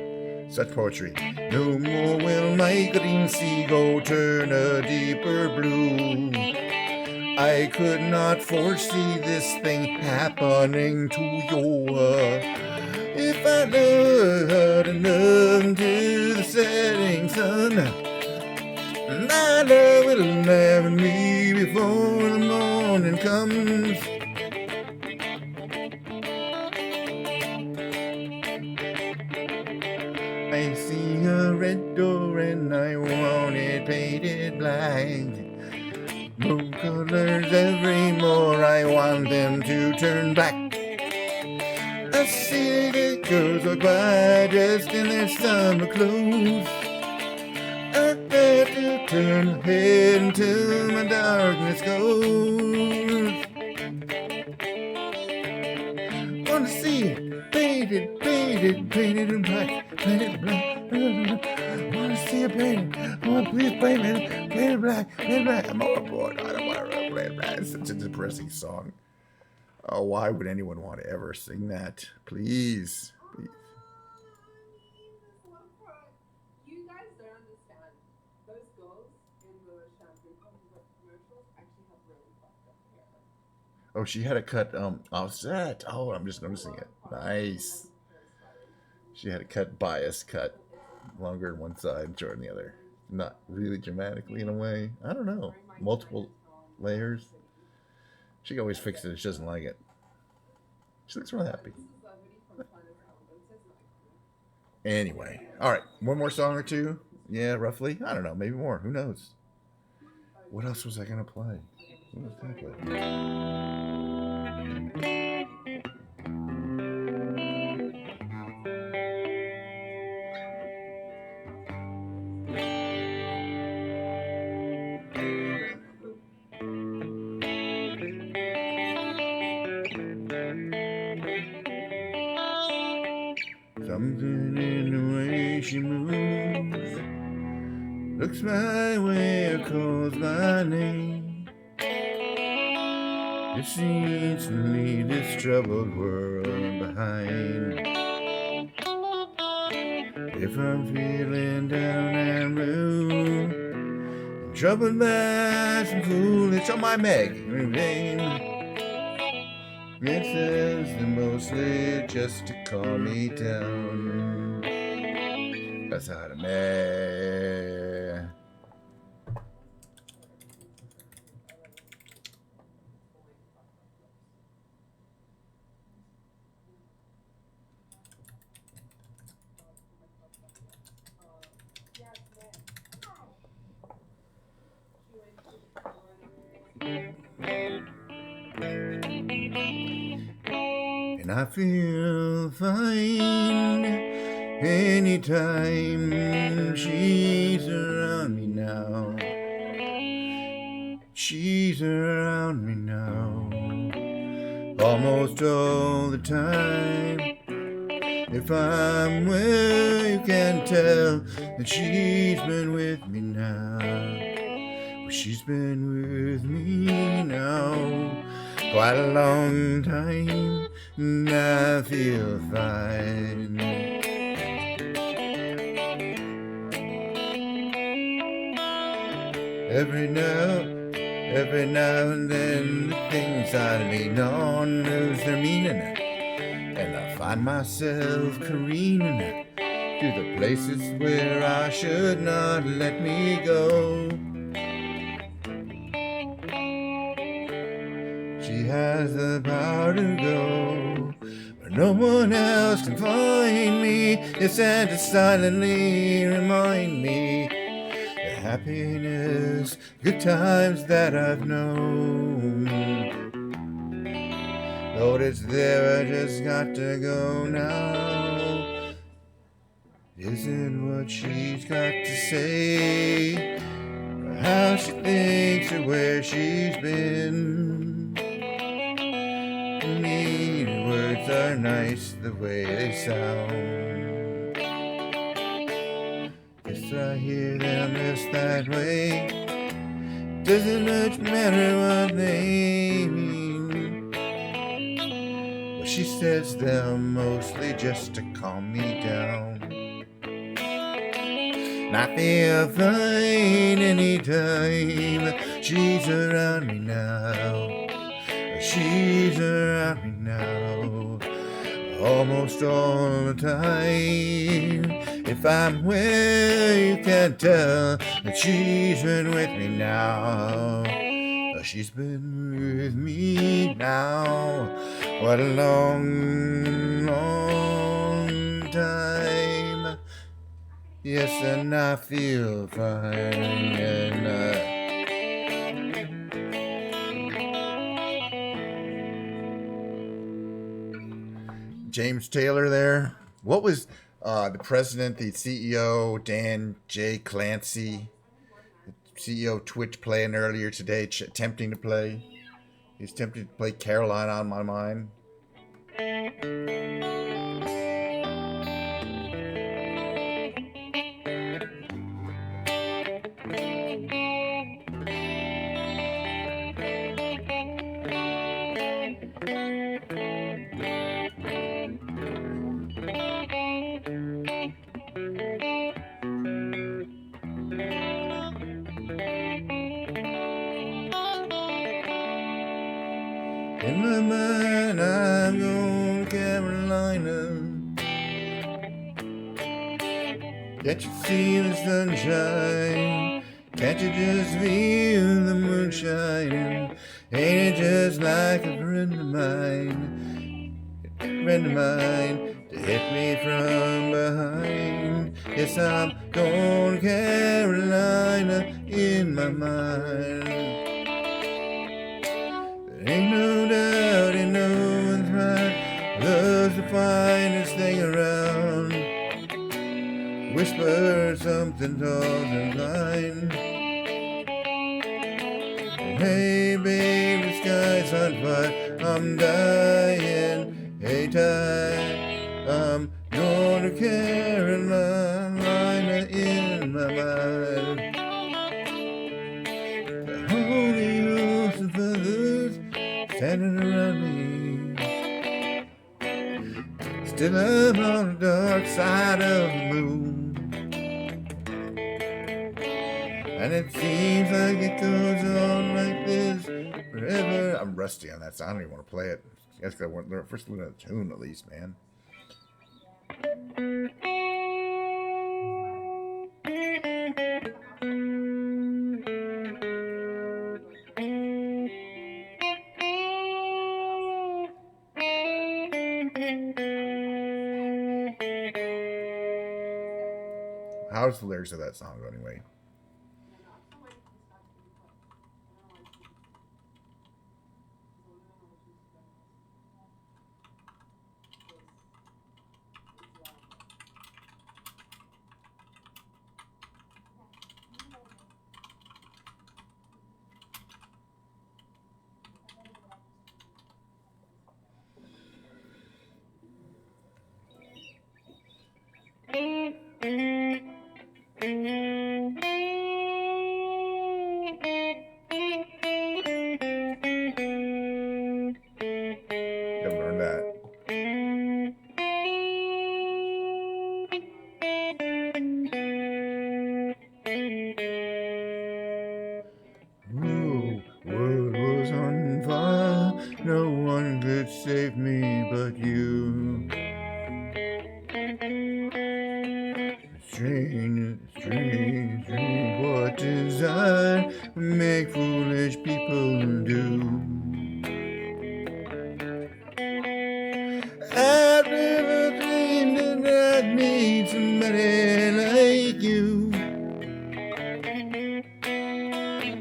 such poetry. No more will my green seagull turn a deeper blue. I could not foresee this thing happening to you. If I looked enough into the setting sun, my love will never me before the morning comes. I see a red door and I want it painted black. No colors every more, I want them to turn black. I see the girls walk by dressed in their summer clothes. I have to turn my head until my darkness goes. Wanna see it painted, painted, painted in black, painted black. Wanna see it painted. I want to please play it black, play it black. I'm all aboard. I don't want to play it black. It's such a depressing song. Oh, why would anyone want to ever sing that? Please, please. You guys don't understand. Those girls in the shampoo commercials actually have really fucked up hair. Oh, she had a cut offset. Oh, I'm just noticing it. Nice. She had a cut bias cut, longer on one side, short on the other. not really dramatically in a way. I don't know. Multiple layers. She always fixes it. She doesn't like it. She looks real happy. Anyway, all right. One more song or two. Yeah, roughly. I don't know. Maybe more. Who knows? What else was I gonna play? What was I gonna play? Something in the way she moves looks my way or calls my name. It seems to leave this troubled world behind. If I'm feeling down and blue, troubled by some fool, it's on my Meg. It says that mostly just to calm me down. That's how to Meg. And I feel fine anytime she's around me now. She's around me now. Almost all the time. If I'm where you can tell that she's been with me now. Well, she's been with me now quite a long time, and I feel fine. Every now and then the things I lean on lose their meaning, and I find myself careening to the places where I should not let me go. She has the power to go where no one else can find me. Yes, and to silently remind me the happiness, good times that I've known. Lord, it's there, I just got to go now. Isn't what she's got to say, or how she thinks or where she's been. To me, the words are nice the way they sound. Guess I hear them just that way. Doesn't much matter what they mean. But she says them mostly just to calm me down. And I feel fine anytime she's around me now. She's around me now almost all the time. If I'm where you can tell that she's been with me now. She's been with me now what a long, long time. Yes, and I feel fine. And James Taylor there. What was the president, the CEO, Dan J. Clancy, the CEO of Twitch, playing earlier today, attempting to play? He's tempted to play Caroline on My Mind. In my mind, I'm going to Carolina. Can't you see the sunshine? Can't you just feel the moonshine? Ain't it just like a friend of mine? To hit me from behind. Yes, I'm going Carolina in my mind. There ain't no doubt in no one's mind. Love's the finest thing around. Whisper something tall and kind. Hey babe, the sky's on fire. I'm dying. Hey tide, I'm going to Carolina in my mind. The holy host of feathers standing around me. Still I'm on the dark side of the moon. And it seems like it goes on like this forever. I'm rusty on that, so I don't even want to play it. You guys gotta learn, first learn the tune at least, man. How's the lyrics of that song go anyway? Gotta learn that. Ooh, world was on fire. No one could save me but you. Strange, strange, strange, what desire make foolish people do. I've never dreamed that I'd meet somebody like you.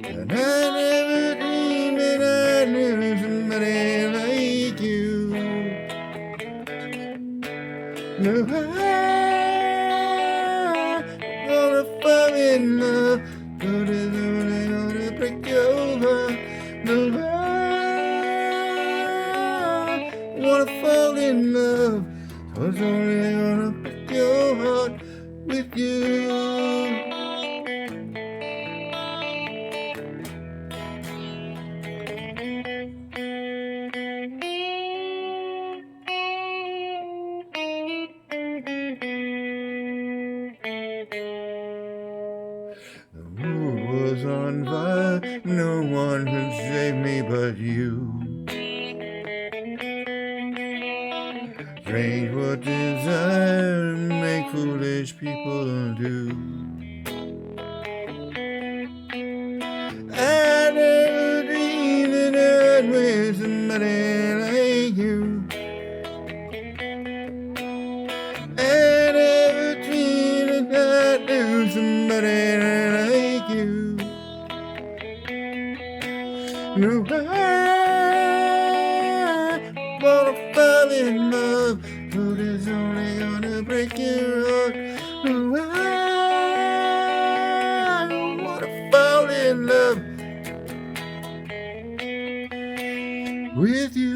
And I never dreamed that I knew somebody like you. No, I'm gonna fall in love, but it's only gonna break your heart. No, I wanna fall in love, so it's only gonna break your heart with you. The moon was on fire, no one could save me but you. Strange what desire make foolish people do. I never dreamed that I'd with somebody like you. I never dreamed that I'd do somebody like you. No, I wanna fall in love, but it's only gonna break your heart. No, I wanna fall in love with you.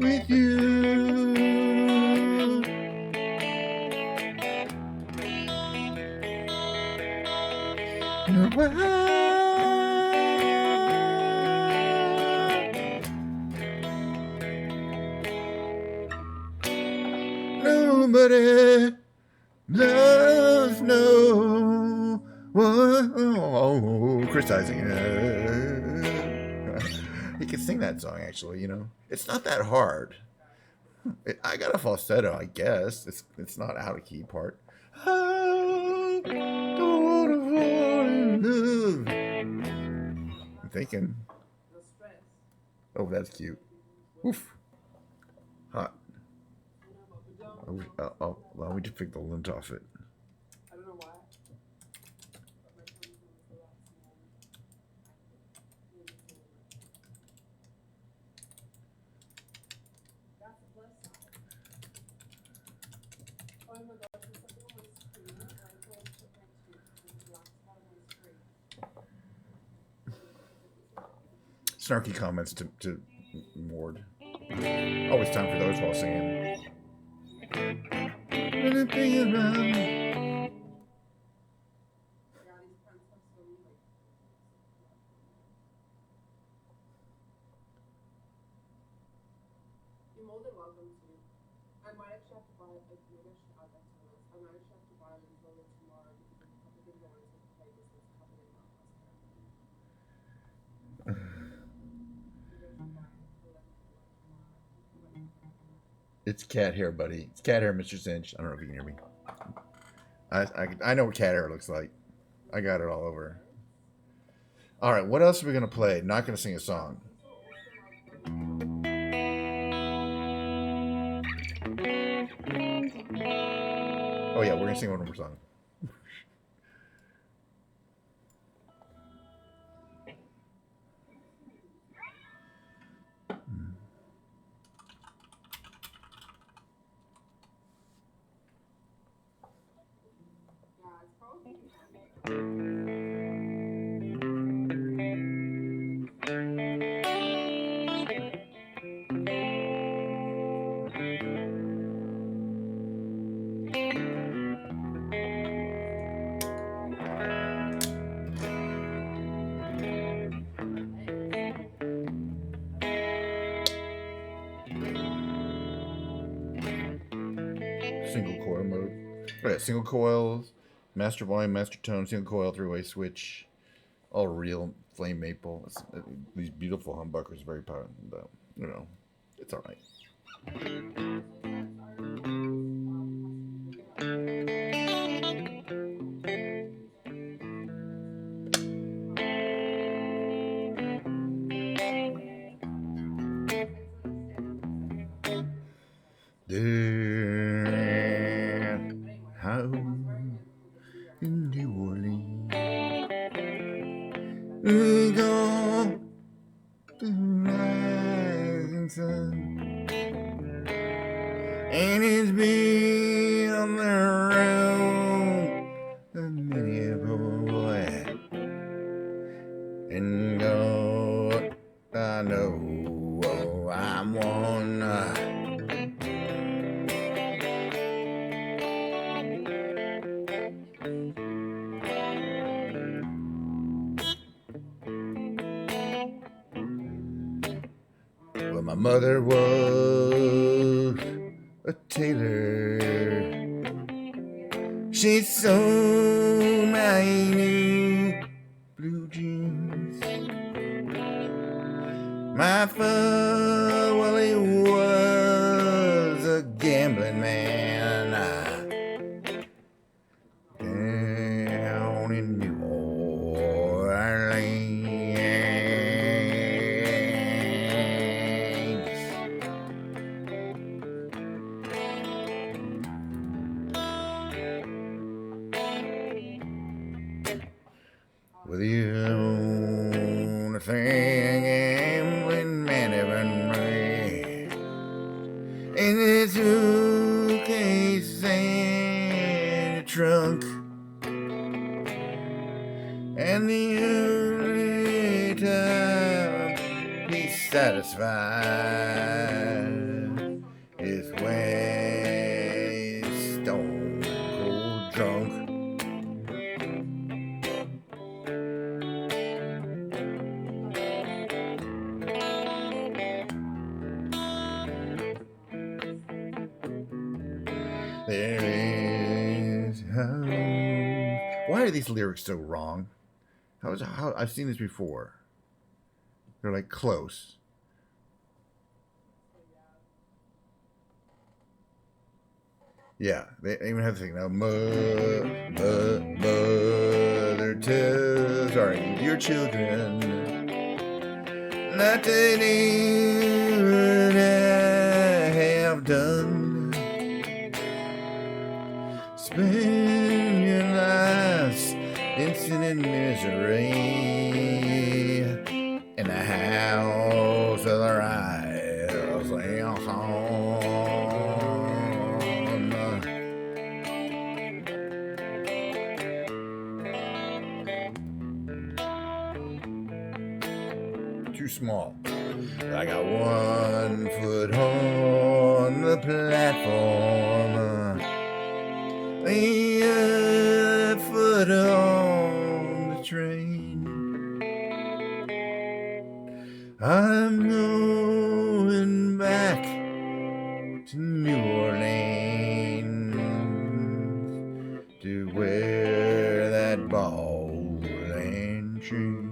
With you. No, nobody loves no one. Oh, criticizing. He could sing that song, actually, you know. It's not that hard. I got a falsetto, I guess. It's not out of key part. I don't wanna fall in love. I'm thinking. No stress. Oh, that's cute. Oof. Hot. Allow me to pick the lint off it. I don't know why. But my tongue feels a lot smaller. That's the plus side. Oh my gosh, there's something on my screen and I told to put next to it because it's the black spot on my screen. Snarky comments to Mord. Always time for those while singing. Anything around. Yeah, these pants have so many like. You molded welcome to. I might actually have to buy it. Like, maybe I should add that to the list. I might actually have to buy it and roll it tomorrow because there's a couple things I wanted to play this is covered in mascara. It's cat hair, buddy. It's cat hair, Mr. Cinch. I don't know if you can hear me. I know what cat hair looks like. I got it all over. All right, what else are we gonna play? Not gonna sing a song. Oh yeah, we're gonna sing one more song. Yeah, it's probably. Single coil mode. Oh yeah, single coils, master volume, master tone, single coil, three-way switch, all real flame maple. These beautiful humbuckers, very potent, but you know, it's all right. How in New Orleans we go to rising sun, and it's been on the road a many a boy, and God, I know I'm one. Well, my mother was a tailor. She sewed my new blue jeans. My father, well, he was a gambling man down in New Orleans. With the only thing gambling man ever made in the suitcase and the trunk, and the only time he's satisfied is when he's stone cold drunk. There is how. Why are these lyrics so wrong? How I've seen this before. They're like close. Yeah, they even have the thing now. Mother tells our dear children not to do what I have done. Spend your lives in sin and misery in the house of the righteous and too small. I got 1 foot on the platform, the other foot on the train. I'm going back to New Orleans to wear that ball and chain.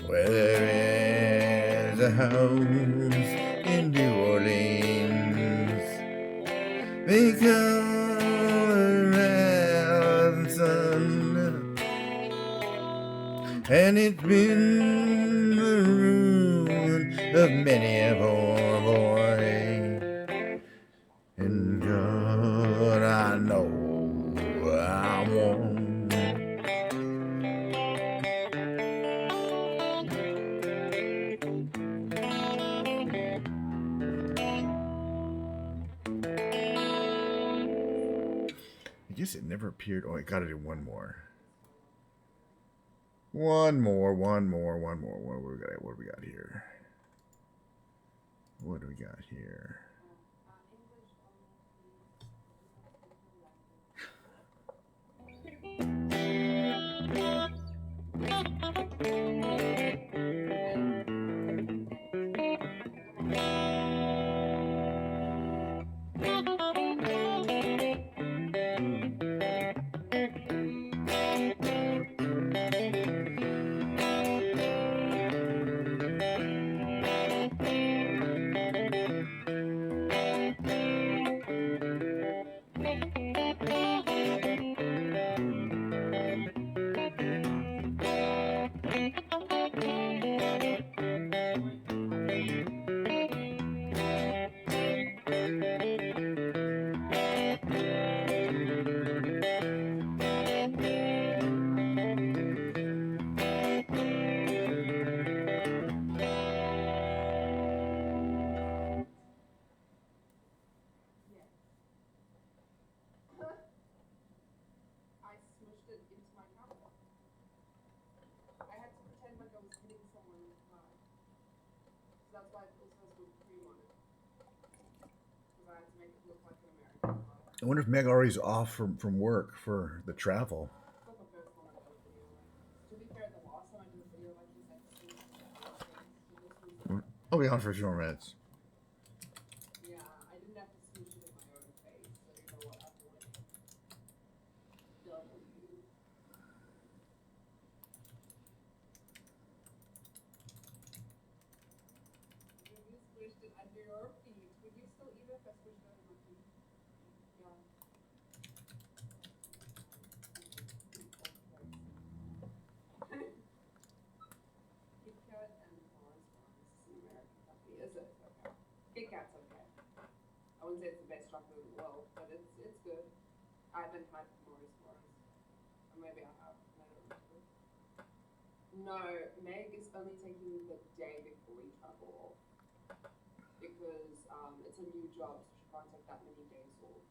Where there is a house in New Orleans, they call it Ransom, and it's been the ruin of many a poor boy. And God, I know I won't. I guess it never appeared. Oh, I got it in one more. One more. What do we got here? What do we got here? I smushed it into my camera. I had to pretend like I was hitting someone in the car. So that's why it also has whipped cream on it. Because I had to make it look like an American car. I wonder if Meg Ari's off from work for the travel. It's not the first time I've done a video like this. To be fair, the last time I did a video like this, I smushed my face. So this was I'll be on for a few more minutes. yeah, I didn't have to smush it in my own face. So you know what? I've won. W. If you squished it under your feet, would you still eat it if I squished it under my feet? Yeah. Kit Kat and Mars Bar. This is an American company, is it? Okay. Kit Kat's okay. I wouldn't say it's the best chocolate in the world, but it's good. I haven't had Mars Bars. Or maybe I have. I don't remember. No, Meg is only taking the day before we travel off. Because it's a new job, so she can't take that many days off.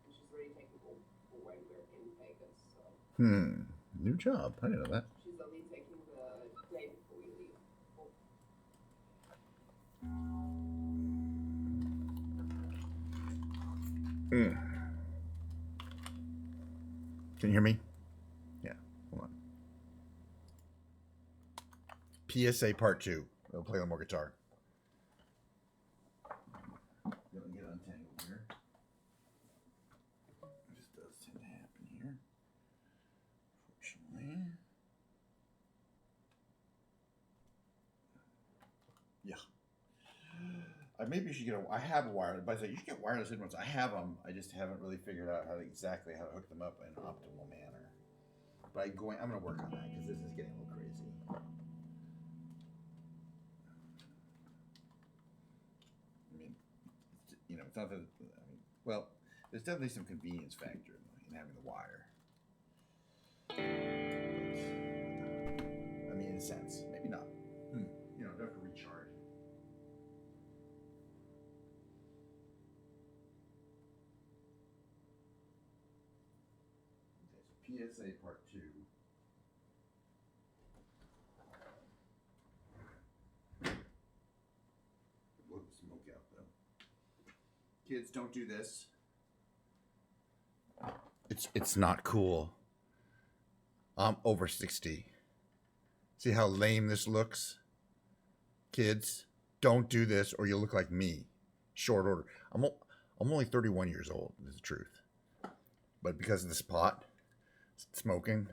And she's already taken all when we're in Vegas, so New job. I didn't know that. she's only taking the day before we leave. Off. Can you hear me? Yeah. Hold on. PSA Part 2. I'll play on more guitar. Gonna get untangled here. This does tend to happen here. Fortunately. Yeah. Maybe you should get a. I have a wireless, but I say you should get wireless headphones. I have them. I just haven't really figured out exactly how to hook them up in an optimal manner. But I'm going to work on that because this is getting a little crazy. I mean, it's not that. Well, there's definitely some convenience factor in having the wire. But, I mean, in a sense, maybe not. Don't have to recharge. Okay, so PSA part 2. Blow the smoke out though. Kids, don't do this. It's not cool. I'm over 60. See how lame this looks? Kids, don't do this or you'll look like me. Short order. I'm only 31 years old, is the truth. But because of this pot, smoking,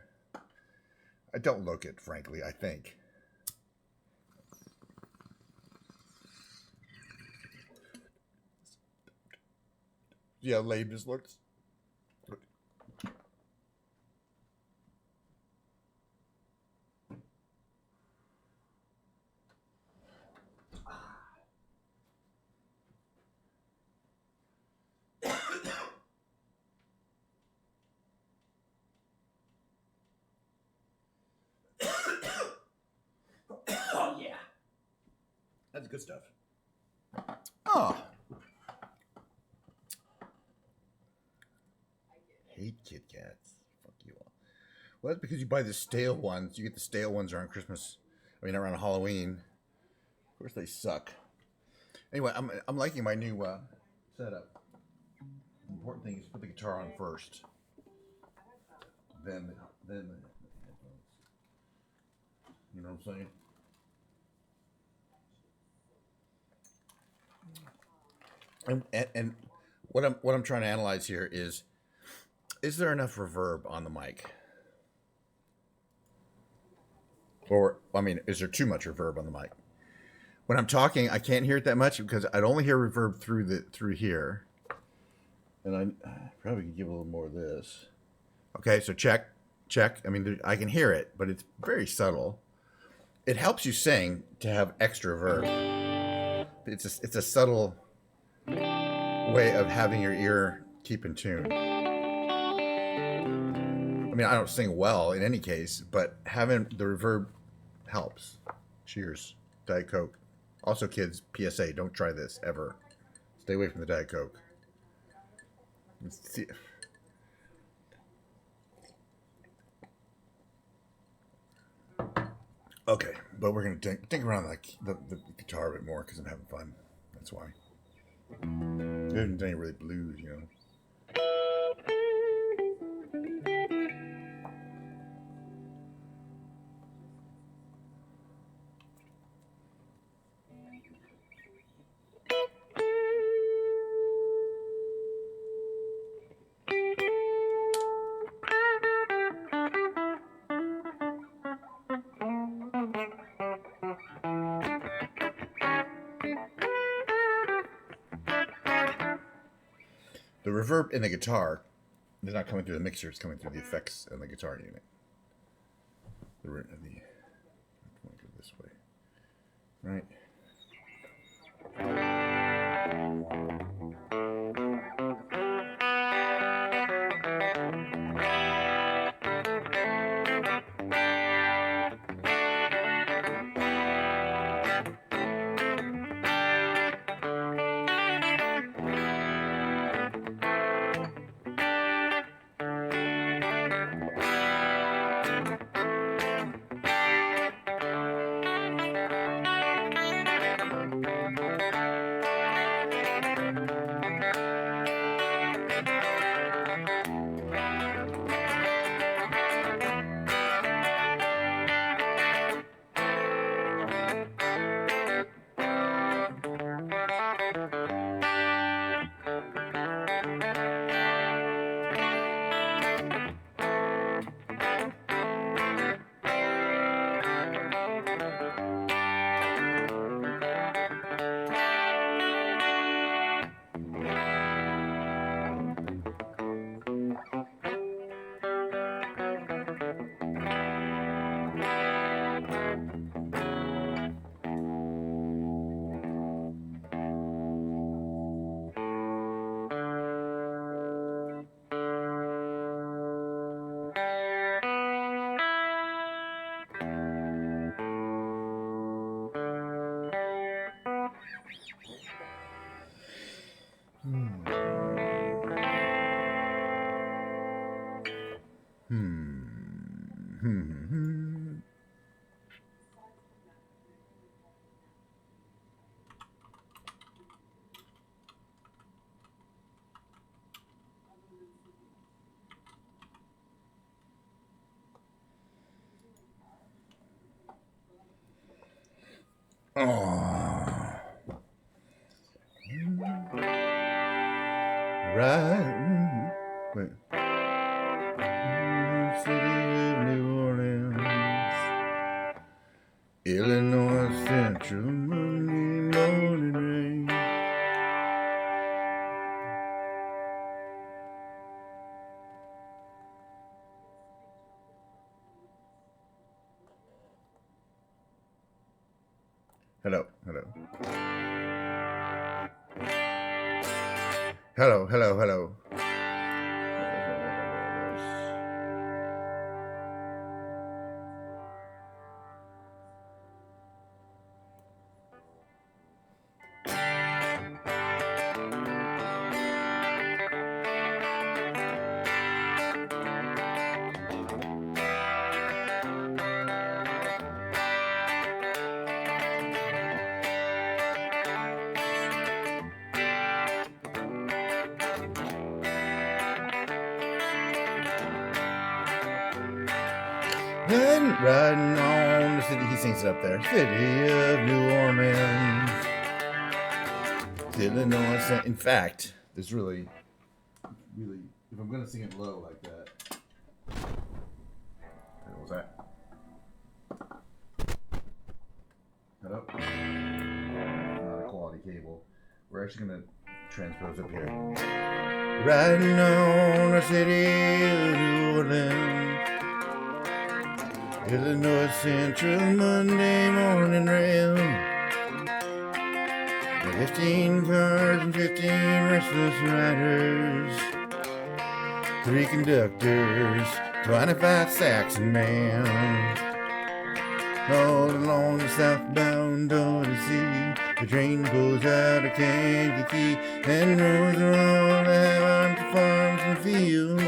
I don't look it, frankly, I think. See how lame this looks? Oh, yeah. That's good stuff. Oh. Hate Kit Kats. Fuck you all. Well, that's because you buy the stale ones. You get the stale ones around Christmas. Around Halloween. Of course, they suck. Anyway, I'm liking my new setup. The important thing is put the guitar on first. Then the headphones. You know what I'm saying? And what I'm trying to analyze here is there enough reverb on the mic? Or is there too much reverb on the mic? When I'm talking, I can't hear it that much because I'd only hear reverb through here. And I probably could give a little more of this. Okay, so check. I can hear it, but it's very subtle. It helps you sing to have extra verb. It's a subtle way of having your ear keep in tune. I don't sing well in any case, but having the reverb helps. Cheers. Diet Coke. Also, kids, PSA, don't try this ever. Stay away from the Diet Coke. Okay, but we're going to think around the guitar a bit more because I'm having fun. That's why. I haven't done any really blues, The reverb in the guitar is not coming through the mixer, it's coming through the effects in the guitar unit. I'm going to go this way. Right? Oh. Right. Wait. City of New Orleans, Illinois Central, Monday morning rain. Hello, hello. Hello, hello, hello. Riding on the city, he sings it up there. City of New Orleans, Illinois. In fact, there's really, if I'm gonna sing it low like that, what was that? Hello? Not a quality cable. We're actually gonna transpose up here. Riding on the city of New Orleans, Illinois Central, Monday morning rail. 15 cars and 15 restless riders, 3 conductors, 25 sacks and man. All along the southbound Odyssey, the train pulls out of Kankakee and rolls around the farms and fields,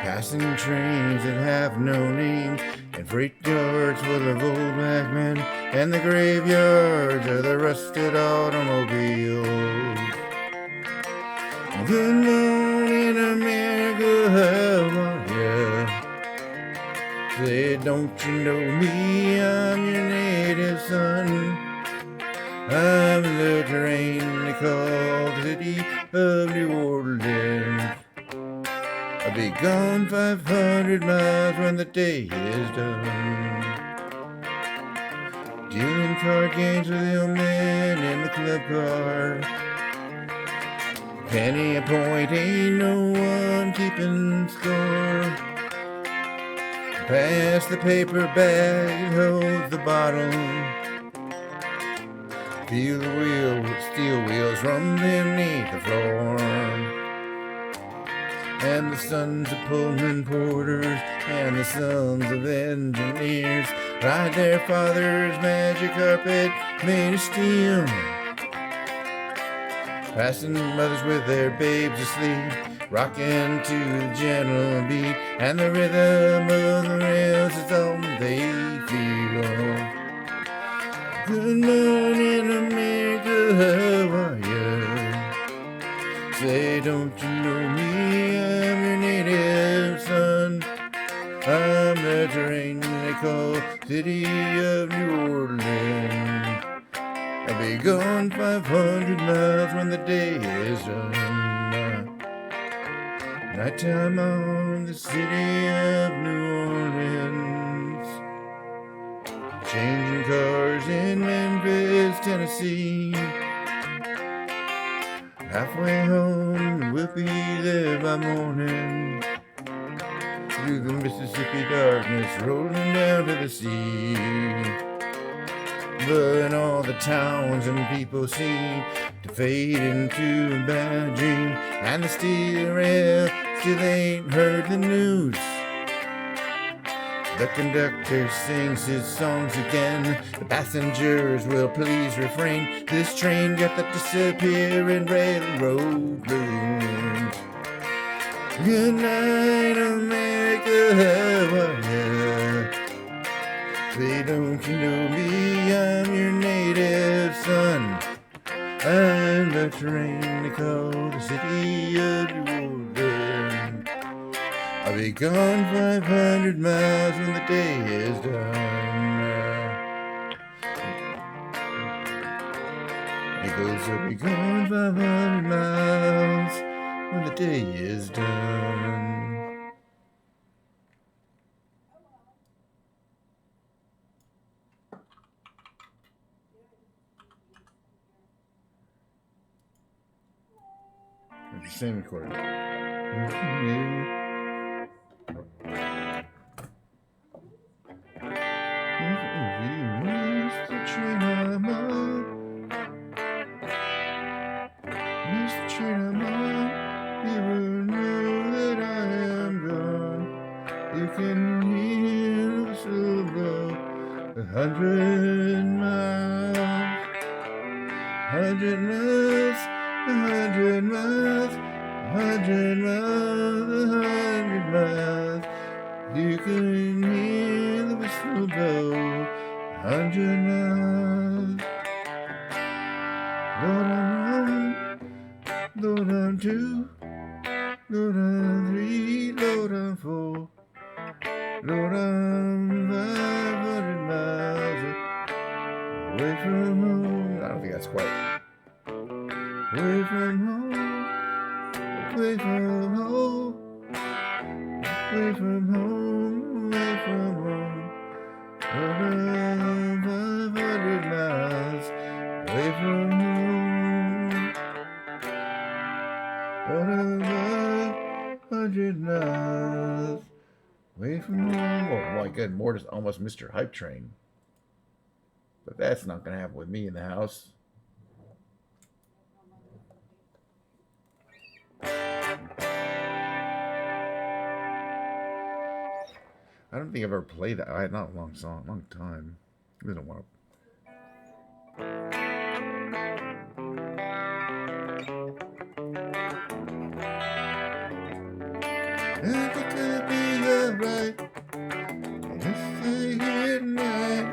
passing trains that have no name, and freight yards full of old black men, and the graveyards of the rusted automobiles. Good morning, America, how are ya? Say, don't you know me? I'm your native son. I'm the terrain they call the city of New Orleans. I'll be gone 500 miles when the day is done, dealing card games with the old man in the club car. Penny a point, ain't no one keeping score. Pass the paper bag, it holds the bottle. Feel the wheel with steel wheels rumbling beneath the floor. And the sons of Pullman porters and the sons of engineers ride their father's magic carpet made of steel, passing mothers with their babes asleep, rocking to the gentle beat, and the rhythm of the rails is all they feel. Good morning, America, how are you? Say, don't you know me? I'm your native son. I'm the terrain they call City of New Orleans. I'll be gone 500 miles when the day is done. Nighttime on the City of New Orleans, changing cars in Memphis, Tennessee. Halfway home, we'll be there by morning. through the Mississippi darkness, rolling down to the sea. But all the towns and people seem to fade into a bad dream, and the steel rail still ain't heard the news. The conductor sings his songs again. The passengers will please refrain. This train got the disappearing railroad blues. Good night, America, how are ya? Say, don't you know me? I'm your native son. I'm the train they call the city of New Orleans. I'll be gone 500 miles when the day is done. It goes, I'll be gone 500 miles when the day is done. That's the same recording. You can hear the whistle blow 100 miles, 100 miles, 100 miles, 100 miles, 100 miles. You can hear the whistle blow 100 miles. Lord, I'm one, Lord, I'm two, Lord, I'm three, Lord, I'm four. Lord, I'm 500 miles away from home. I don't think that's quite. Away from home, away from home, away from home, away from home. Lord, I'm 500 miles away from home. Lord, I'm 500 miles away from home. Oh my god, Mortis almost Mr. Hype Train. But that's not going to happen with me in the house. I don't think I've ever played that. I had not a long song, long time. I don't want to. I think I'll be alright. Just stay here tonight.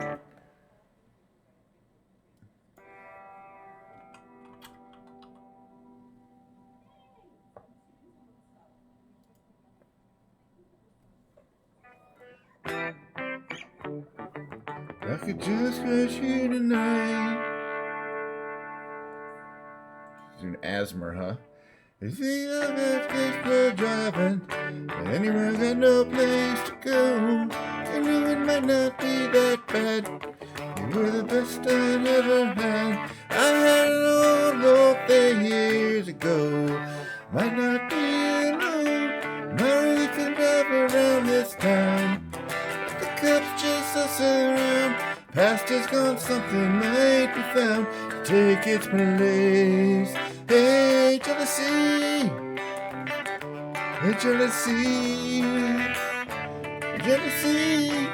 I could just crash here tonight. Doing asthma, huh? You see, I've got Facebook driving, and anywhere I got no place to go. I knew it might not be that bad. You were the best I'd ever had. I had an old thing years ago. Might not be alone. Not really can drive around this town. The cops chase us around. Past is gone, something might be found to take its place. Hey, jealousy. Hey, jealousy. Jealousy.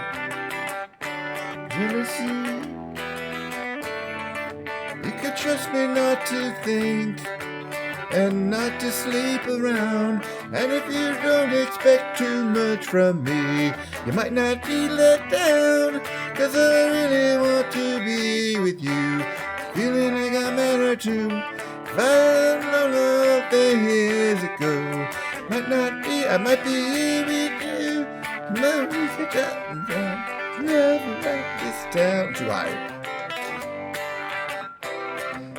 Jealousy. You could trust me not to think and not to sleep around. And if you don't expect too much from me, you might not be let down. 'Cause I really want to be with you, feeling like I matter too. 5 long years ago, might not be, I might be here with you. Never forgotten that, never like this town. Too high.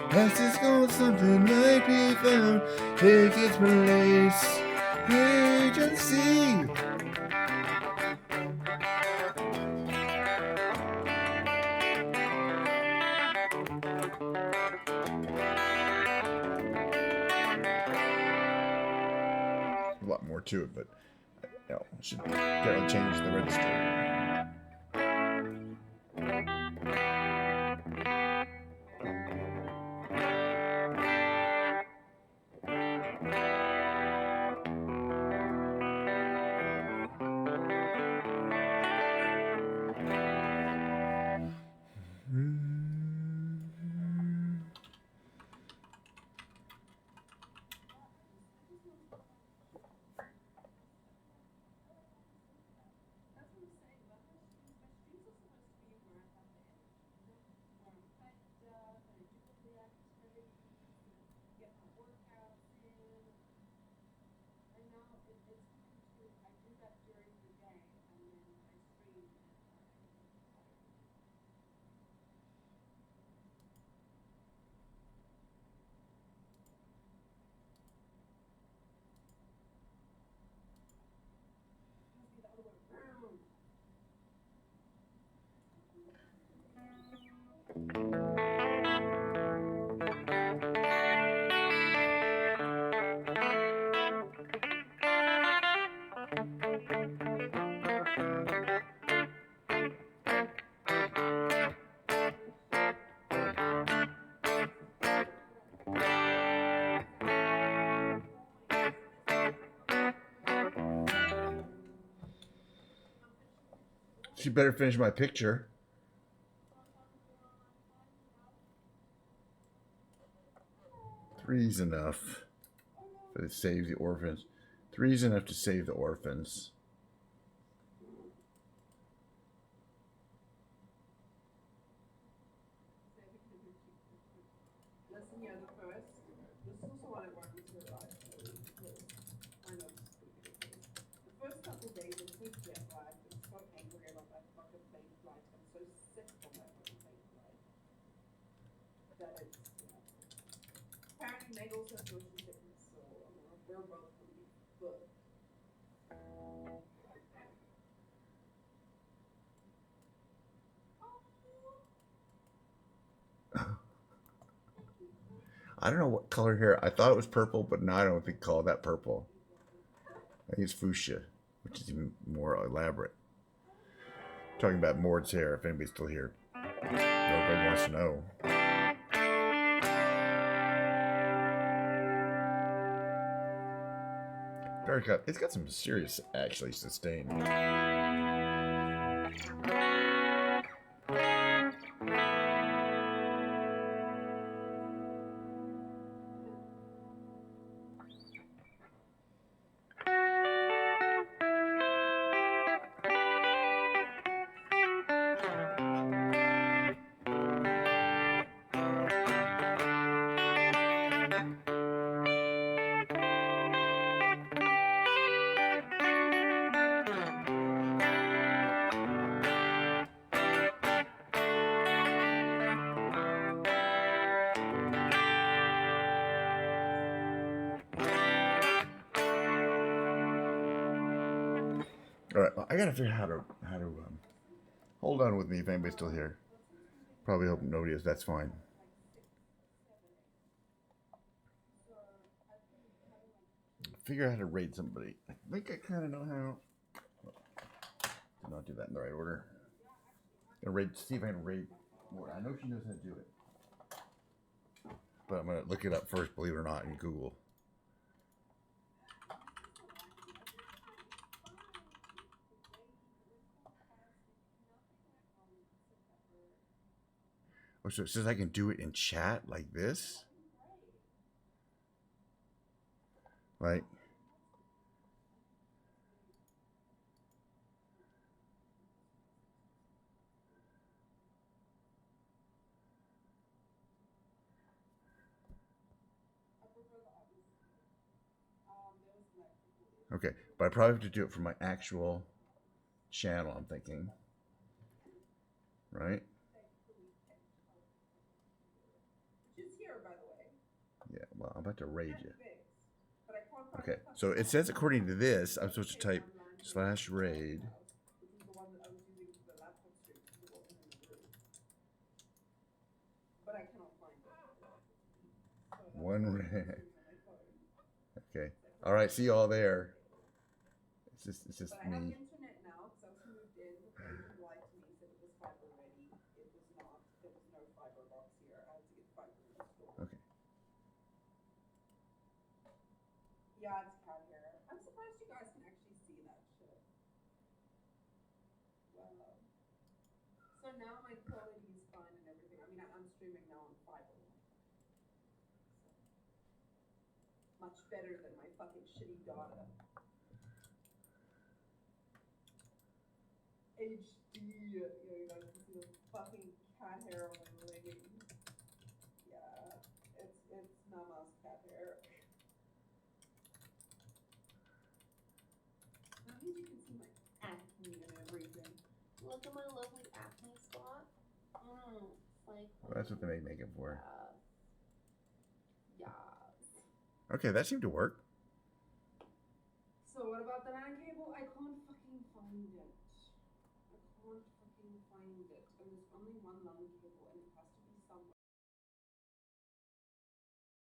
Past is gone, something might be found. Take its place. Hey, jealousy. A lot more to it, but No, should definitely change the register. That's what I'm saying. But my streams are supposed to be where I have the energy, where I'm hyped up and I do all the activities and get my workouts in. And now it's coming to, I do that during the day and then I stream at night. It must be the other way around. She better finish my picture. 3's enough. But it saves the orphans. 3's enough to save the orphans. Listen, yeah, the first. This is also what I want you to realize, because I know this is pretty ridiculous. The first couple days of food jet lag, I'm so angry about that fucking plane flight. I'm so sick from that fucking plane flight. That it's, apparently Meg also has motion sickness, so we're both gonna be fucked. I don't know what color hair. I thought it was purple, but now I don't think call that purple. I think it's fuchsia, which is even more elaborate. Talking about Mord's hair, if anybody's still here. Nobody wants to know. It's got some serious, actually, sustain. All right, well, I gotta figure out how to hold on with me if anybody's still here. Probably hope nobody is. That's fine. Figure out how to raid somebody. I think I kind of know how. Did not do that in the right order. Gonna raid. See if I can raid more. I know she knows how to do it, but I'm gonna look it up first. Believe it or not, in Google. Oh, so it says I can do it in chat like this? Like, okay, but I probably have to do it from my actual channel, I'm thinking. Right? Which is here, by the way. Yeah, well, I'm about to raid you. But I can't find Okay, so it says according to this, I'm supposed to type /raid. Which is the one that I was using for the laptop stream because it wasn't in the room. But I cannot find it. So One raid. Okay. All right, see you all there. It's just But I have me. internet now because I was moved in. The agent lied to me, said it was fiber ready. It was not. There was no fiber box here. I had to get fiber installed. Okay. Yeah, it's cat hair. I'm surprised you guys can actually see that shit. Wow. So now my quality is fine and everything. I mean, I'm streaming now on fiber. So, much better than my fucking shitty data. HD. You guys can see the fucking cat hair on my leggings. Yeah, it's Mama's cat hair. That means you can see my acne and everything. Look at my lovely acne spot. It's like. Well, that's what they make it for. Yes. Okay, that seemed to work. So what about the LAN cable? I can't fucking find it. I can't fucking find it. And there's only one LAN cable and it